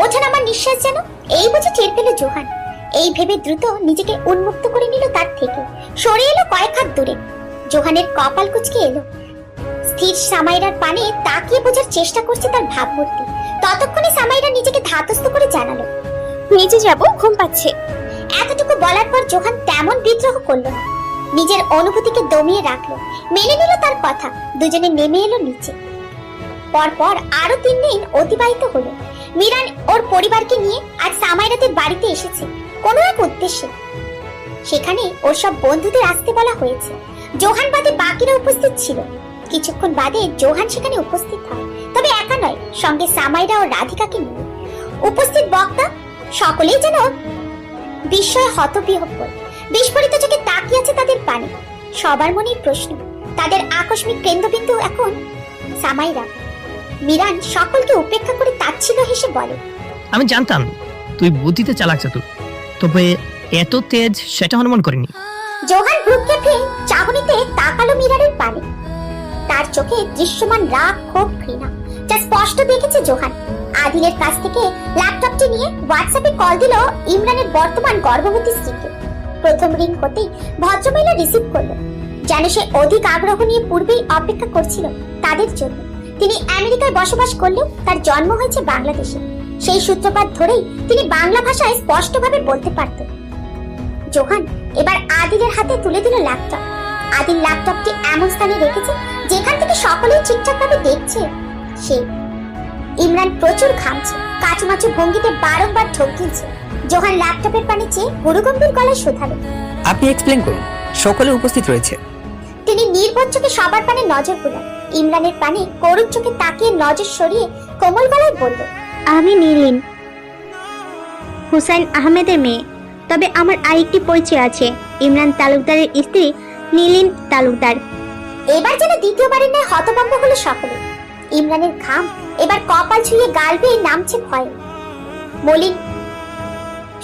ওঠানামার নিঃশ্বাস যেন এই বুঝে টের পেল জোহান। এই ভেবে দ্রুত নিজেকে উন্মুক্ত করে নিল তার থেকে, সরে এলো কয়েক হাত দূরে। জোহানের কপাল কুঁচকে এলো। স্থির সামাইরার পানে তাকিয়ে বোঝার চেষ্টা করছে তার ভাবমূর্তি। ততক্ষণে সামাইরা নিজেকে ধাতস্থ করে জানালো, নিচে যাব, ঘুম পাচ্ছে। এতটুকু বলার পর জোহান তেমন বিদ্রোহ করলো না, নিজের অনুভূতিকে দমিয়ে রাখলো, মেনে নিল তার কথা। দুজনে নেমে এলো নিচে। পরপর আরো 3 দিন অতিবাহিত হলো। মিরান ওর পরিবারকে নিয়ে আজ সামাইরাদের বাড়িতে এসেছে কোনো এক উদ্দেশ্যে। সেখানে ওর সব বন্ধুদের আসতে বলা হয়েছে। জোহান বাদে বাকিরা উপস্থিত ছিল। কিছুক্ষণ বাদে জোহান সেখানে উপস্থিত হয়, তবে একা নয়, সঙ্গে সামাইরা ও রাধিকাকে নিয়ে। উপস্থিত বক্তা সকলেই যেন বিস্ময়ে হতবিহ্বল, বিস্ফোরিত চোখে তাকিয়ে আছে তাদের পানে। সবার মনেই প্রশ্ন, তাদের আকস্মিক কেন্দ্রবিন্দু এখন সামাইরা। মিরান সকলকে উপেক্ষা করে তাচ্ছিল্য হেসে বলে, আমি জানতাম তুই বুদ্ধিতে চালাক চাতুর, তবে এত তেজ সেটা অনুমান করিনি। জোহান ভ্রুক্ষেপে চাহনিতে তাকালো মিরানের পানে। তার চোখে দৃশ্যমান রাগ, ক্ষোভ, ঘৃণা, যা স্পষ্ট দেখেছে জোহান। আদিলের কাছ থেকে ল্যাপটপটি নিয়ে হোয়াটসঅ্যাপে কল দিল ইমরানের বর্তমান গর্ভবতী স্ত্রীকে। প্রথম রিং হতেই ভদ্রমহিলা রিসিভ করলো, যেন সে অধিক আগ্রহ নিয়ে পূর্বেই অপেক্ষা করছিল তাদের জন্য। তিনি আমেরিকায় বসবাস করলেও তার জন্ম হয়েছে বাংলাদেশে। সেই সূত্রপাত ধরেই তিনি বাংলা ভাষায় স্পষ্টভাবে বলতে পারত। জোহান এবার আদিলের হাতে তুলে দিল ল্যাপটপ। আদিল ল্যাপটপটি এমন স্থানে রেখেছে যেখান থেকে সকলেই ঠিকঠাক ভাবে দেখছে সে। ইমরান প্রচুর ঘামছে, কাচুমাচু ভঙ্গিতে বারংবার ঠোক গিলছে। জোহান ল্যাপটপের পানে চেয়ে গুরুগম্ভীর গলায় শোধালো, আপনি এক্সপ্লেন করুন, সকলে উপস্থিত রয়েছে। তিনি নির্বোধ চোখে সবার পানে নজর বুলান। ইমরানের পানে করুণ চোখে তাকিয়ে নজর সরিয়ে কোমল গলায় বলল, আমি নীলিন, হুসাইন আহমেদের মেয়ে। তবে আমার আরেকটি পরিচয় আছে, ইমরান তালুকদারের স্ত্রী নীলিন তালুকদার। এবার যেন দ্বিতীয়বারের ন্যায় হতভম্ব হলো সকলে। ইমরানের ঘাম এবার কপাল ছুঁয়ে গাল বেয়ে নামছে ভয়ে। মলিন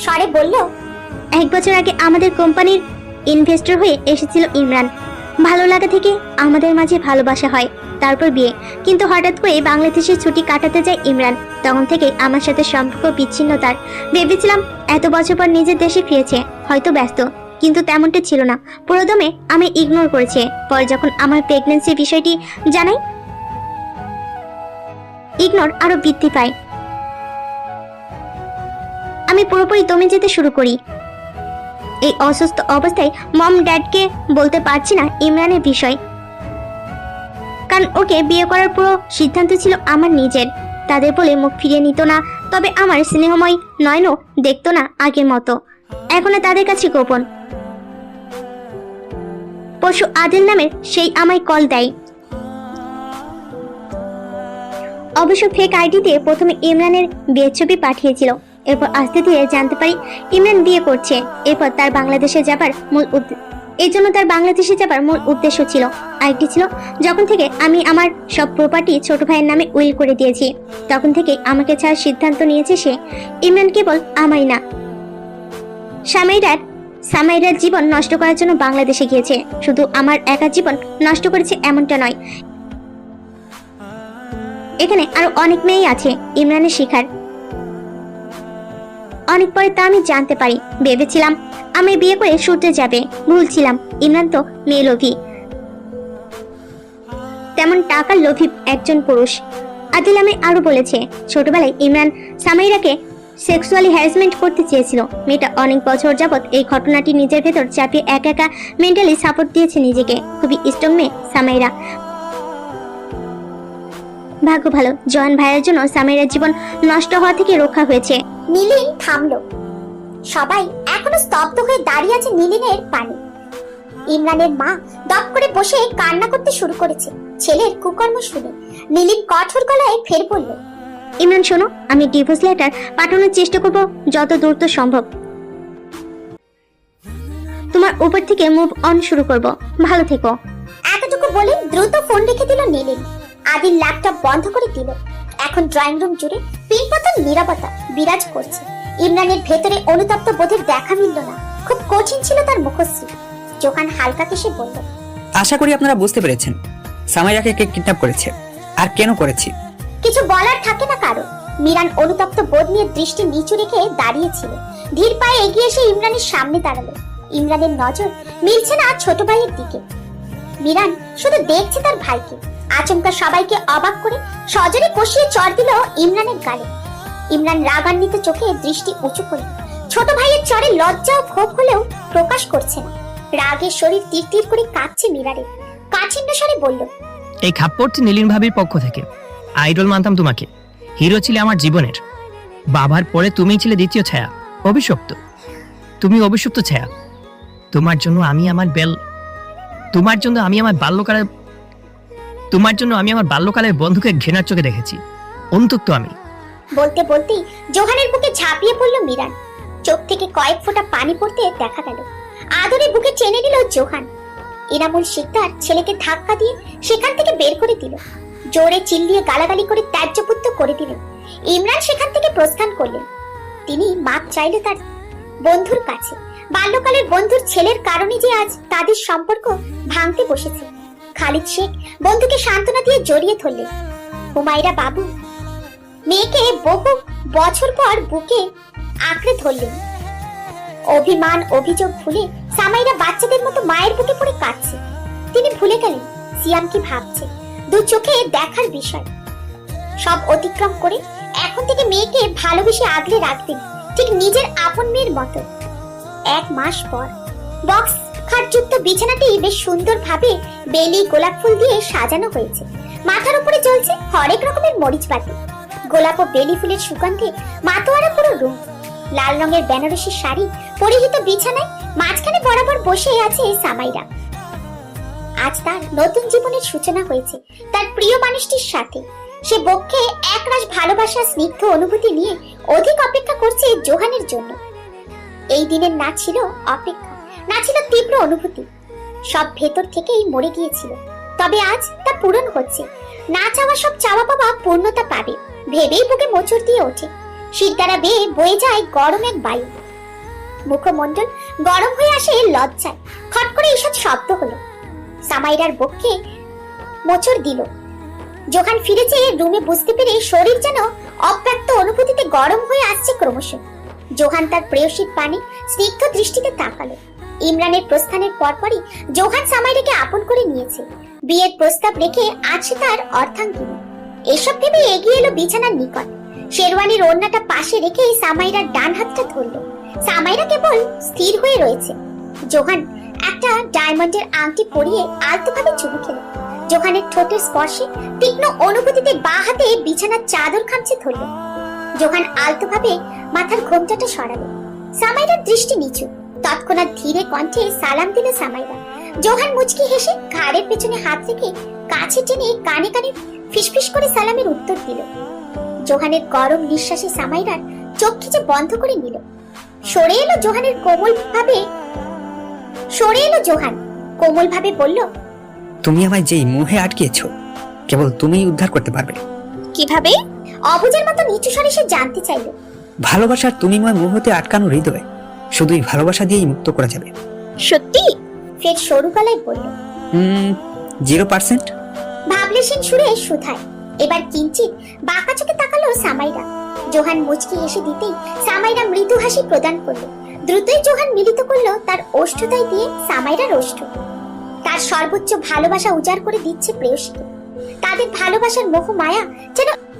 স্বরে বলল, 1 বছর আগে আমাদের কোম্পানির ইনভেস্টর হয়ে এসেছিল ইমরান। ভালো লাগা থেকে আমাদের মাঝে ভালোবাসা হয়, তারপর বিয়ে। কিন্তু হঠাৎ করে বাংলাদেশে ছুটি কাটাতে যায় ইমরান। তখন থেকে আমার সাথে সম্পর্ক বিচ্ছিন্ন তার। ভেবেছিলাম এত বছর পর নিজের দেশে ফিরেছে, হয়তো ব্যস্ত, কিন্তু তেমনটা ছিল না। পুরোদমে আমি ইগনোর করেছে। পরে যখন আমার প্রেগন্যান্সির বিষয়টি জানাই, ইগনোর আরো বৃদ্ধি পায়। আমি পুরোপুরি দমে যেতে শুরু করি। এই অসুস্থ অবস্থায় মম ড্যাডকে বলতে পারছি না ইমরানের বিষয়, কারণ ওকে বিয়ে করার পুরো সিদ্ধান্ত ছিল আমার নিজের। তাদের বলে মুখ ফিরিয়ে নিত না, তবে আমার স্নেহময় নয়নও দেখতো না আগের মতো। এখনো তাদের কাছে গোপন। পরশু আদিল নামের সেই আমায় কল দেয়। অবশ্য ফেক আইডি দিয়ে প্রথমে ইমরানের বিয়ের ছবি পাঠিয়েছিল। এরপর আস্তে ধীরে জানতে পারি ইমরান বিয়ে করছে। এরপর তার বাংলাদেশে যাবার মূল উদ্দেশ্য ছিল আরেকটি ছিল, যখন থেকে আমি আমার সব প্রপার্টি ছোট ভাইয়ের নামে উইল করে দিয়েছি, তখন থেকে আমাকে ছাড়ার সিদ্ধান্ত নিয়েছে সে। ইমরান কেবল আমারই না, সামাইরার জীবন নষ্ট করার জন্য বাংলাদেশে গিয়েছে। শুধু আমার একা জীবন নষ্ট করেছে এমনটা নয়, এখানে আরো অনেক মেয়েই আছে ইমরানের শিকার। অনেক পরে তা আমি জানতে পারি। ভেবেছিলাম আমি বিয়ে করে সূত্রে যাবে, ভুল ছিলাম। ইমরান তো মেয়ে লোভী, তেমন টাকার লোভী একজন পুরুষ। আদিল আমায় আরো বলেছে, ছোটবেলায় ইমরান সামাইরাকে সেক্সুয়ালি হ্যারাসমেন্ট করতে চেয়েছিল। মেয়েটা অনেক বছর যাবত এই ঘটনাটি নিজের ভেতর চাপিয়ে একা একা মেন্টালি সাপোর্ট দিয়েছে নিজেকে। খুবই স্ট্রং মেয়ে সামাইরা। ভাগ্য ভালো, জয়ান ভাইয়ের জন্য সামাইরার জীবন নষ্ট হওয়া থেকে রক্ষা হয়েছে। নীলিন থামলো। সবাই এখনো স্তব্ধ হয়ে দাঁড়িয়ে আছে নীলিনের পানে। ইমরানের মা দপ করে বসে কান্না করতে শুরু করেছে ছেলের কুকর্ম শুনে। নীলিম কঠোর গলায় ফের বলল, ইমরান শোনো, আমি ডিভোর্স লেটার পাঠানোর চেষ্টা করব যত দ্রুত সম্ভব। তোমার উপর থেকে মুভ অন শুরু করব। ভালো থেকো। এতটুকু বলে দ্রুত ফোন রেখে দিল নীলিম। আদিল ল্যাপটপ বন্ধ করে দিল। এখন ড্রয়িং রুম জুড়ে পিনপতন নীরবতা বিরাজ করছে। ইমরানের ভেতরে অনুতপ্ত বোধের দেখা মিলল না। খুব কঠিন ছিল তার মুখশ্রী। জোহান হালকা কেসে বলল, আশা করি আপনারা বুঝতে পেরেছেন সামাইরাকে কে কিডন্যাপ করেছে আর কেন করেছি। কিছু বলার থাকে না কারো। মিরান অনুতপ্ত বোধ নিয়ে দৃষ্টি নিচু রেখে দাঁড়িয়েছিল। ধীর পায়ে এগিয়ে এসে ইমরানের সামনে দাঁড়ালো। ইমরানের নজর মিলছে না ছোট ভাইয়ের দিকে। মিরান শুধু দেখছে তার ভাইকে। আচমকা সবাইকে অবাক করে সজোরে কষিয়ে চড় দিল ইমরানের গালে। ইমরান রাগান্বিত চোখে দৃষ্টি উঁচু করে ছোট ভাইয়ের চড়ে লজ্জা ও ক্ষোভ হলেও প্রকাশ করছে না। রাগে শরীর তীর তীর করে কাঁপছে মিরারের। কাঠিন্য স্বরে বলল, এই খাপ্পড়টি নীলিন ভাবির পক্ষ থেকে। আইডল মানতাম তোমাকে, হিরো ছিলে আমার জীবনের। বাবার পরে তুমিই ছিলে দ্বিতীয় ছায়া। অভিশপ্ত, তুমি অভিশপ্ত ছায়া। তোমার জন্য আমি আমার বাল্যকালের বন্ধুকে ঘৃণার চোখে দেখেছি। অন্তত আমি। বলতে বলতেই জোহানের বুকে ঝাঁপিয়ে পড়ল মিরান। চোখ থেকে কয়েক ফোঁটা পানি পড়তে দেখা গেল। আদরে বুকে টেনে নিল জোহান। ইনামুল শিকদার ছেলেকে ধাক্কা দিয়ে সেখান থেকে বের করে দিল। জোরে চিল্লিয়ে গালাগালি করে ত্যায্যপুত্র করে দিলেন। ইমরান সেখান থেকে প্রস্থান করলেন। তিনি মাপ চাইল তার বন্ধুর কাছে। বাল্যকালের বন্ধুর ছেলের কারণে যে আজ তাদের সম্পর্ক ভাঙতে বসেছে। খালিদ শেখ বন্ধুকে সান্ত্বনা দিয়ে জড়িয়ে ধরলেন। হুমায়রা বাবু মেয়েকে বহু বছর পর বুকে আঁকড়ে ধরলেন। অভিমান অভিযোগ ভুলে সামাইরা বাচ্চাদের মতো মায়ের বুকে পড়ে কাঁদছে। তিনি ভুলে গেলেন সিয়াম কি ভাবছে। দু চোখে দেখার বিষয়। সব অতিক্রম করে এখন থেকে মেয়েকে ভালোবেসে আগলে রাখতেন, ঠিক নিজের আপন মেয়ের মতো। 1 মাস পর বক্স খাটযুক্ত বিছানাটি বেশ সুন্দর ভাবে বেলি গোলাপ ফুল দিয়ে সাজানো হয়েছে। মাথার উপরে জ্বলছে হরেক রকমের মরিচ বাতি। গোলাপ ও বেলি ফুলের সুগন্ধে মাতোয়ারা পুরো রুম। লাল রঙের বেনারসি শাড়ি পরিহিত বিছানায় মাঝখানে বরাবর বসে আছে সামাইরা। আজ তার নতুন জীবনের সূচনা হয়েছে তার প্রিয় মানুষটির সাথে। সে বক্ষে একরাশ ভালোবাসা স্নিগ্ধ অনুভূতি নিয়ে অধিক অপেক্ষা করছে জোহানের জন্য। এই দিনের না ছিল অপেক্ষা, না ছিল তীব্র অনুভূতি। সব ভেতর থেকেই মরে গিয়েছিল, তবে আজ তা পূরণ হচ্ছে। না চাওয়া সব চাওয়া পাওয়া পূর্ণতা পাবে ভেবেই বুকে মোচড় দিয়ে ওঠে। শিরদাঁড়া বেয়ে বয়ে যায় গরম এক বায়ু। মুখমণ্ডল গরম হয়ে আসে লজ্জায়। খট করে ঈষৎ শব্দ হলো। সামাইরার বক্ষে মোচড় দিল। জোহান ফিরেছে রুমে, বুঝতে পেরে শরীর যেন অব্যক্ত অনুভূতিতে গরম হয়ে আসছে ক্রমশ। জোহান তার প্রেয়সীর পানে স্নিগ্ধ দৃষ্টিতে তাকালো। ইমরানের প্রস্থানের পরপরই জোহান সামাইরাকে আপন করে নিয়েছে। বিয়ের প্রস্তাব রেখে আছে তার অর্ধাঙ্গিনী। এসব ভেবে এগিয়ে এলো বিছানার নিকট। শেরওয়ানির ওড়নাটা পাশে রেখে সামাইরার ডান হাতটা ধরলো। সামাইরা কেবল স্থির হয়ে রয়েছে। জোহান একটা ডায়মন্ডের আংটি পরিয়ে আলতোভাবে চুমু খেল। জোহানের ঠোঁটের স্পর্শে তীক্ষ্ণ অনুভূতিতে বাঁ হাতে বিছানার চাদর খামচে ধরল। জোহান আলতোভাবে মাথার ঘোমটাটা সরালো। সামাইরার দৃষ্টি নিচু। তৎক্ষণাৎ ধীরে কণ্ঠে সালাম দিল সামাইরা। জোহান মুচকি হেসে ঘাড়ের পেছনে হাত রেখে কাছে টেনে কানে কানে ফিসফিস করে সালামের উত্তর দিল। জোহানের গরম নিঃশ্বাসে সামাইরার চোখ খিচে বন্ধ করে নিল। সরে এলো জোহান কোমল ভাবে বলল, তুমি আমায় যেই মোহে আটকিয়েছো কেবল তুমিই উদ্ধার করতে পারবে। কিভাবে? অবুঝের মতো নিচু স্বরে সে জানতে চাইল। ভালোবাসার তুমিময় মোহতে আটকানো হৃদয় শুধুই ভালোবাসা দিয়েই মুক্ত করা যাবে। সত্যি? ফের সরু গলায় বলল। 0%। ভাবলেশীন সুরে সুধায়। এবার কিঞ্চিত বাঁকা চোখে তাকালো সামাইরা। জোহান মুচকি হেসে দিতেই সামাইরা মৃদু হাসি প্রদান করলো। দ্রুতই জোহান মিলিত করলো তার ওষ্ঠতায় দিয়ে সামাইরার ওষ্ঠ। তার সর্বোচ্চ ভালোবাসা উজাড় করে দিচ্ছে প্রেয়সীকে। তাদের ভালোবাসার মোহ মায়া যেন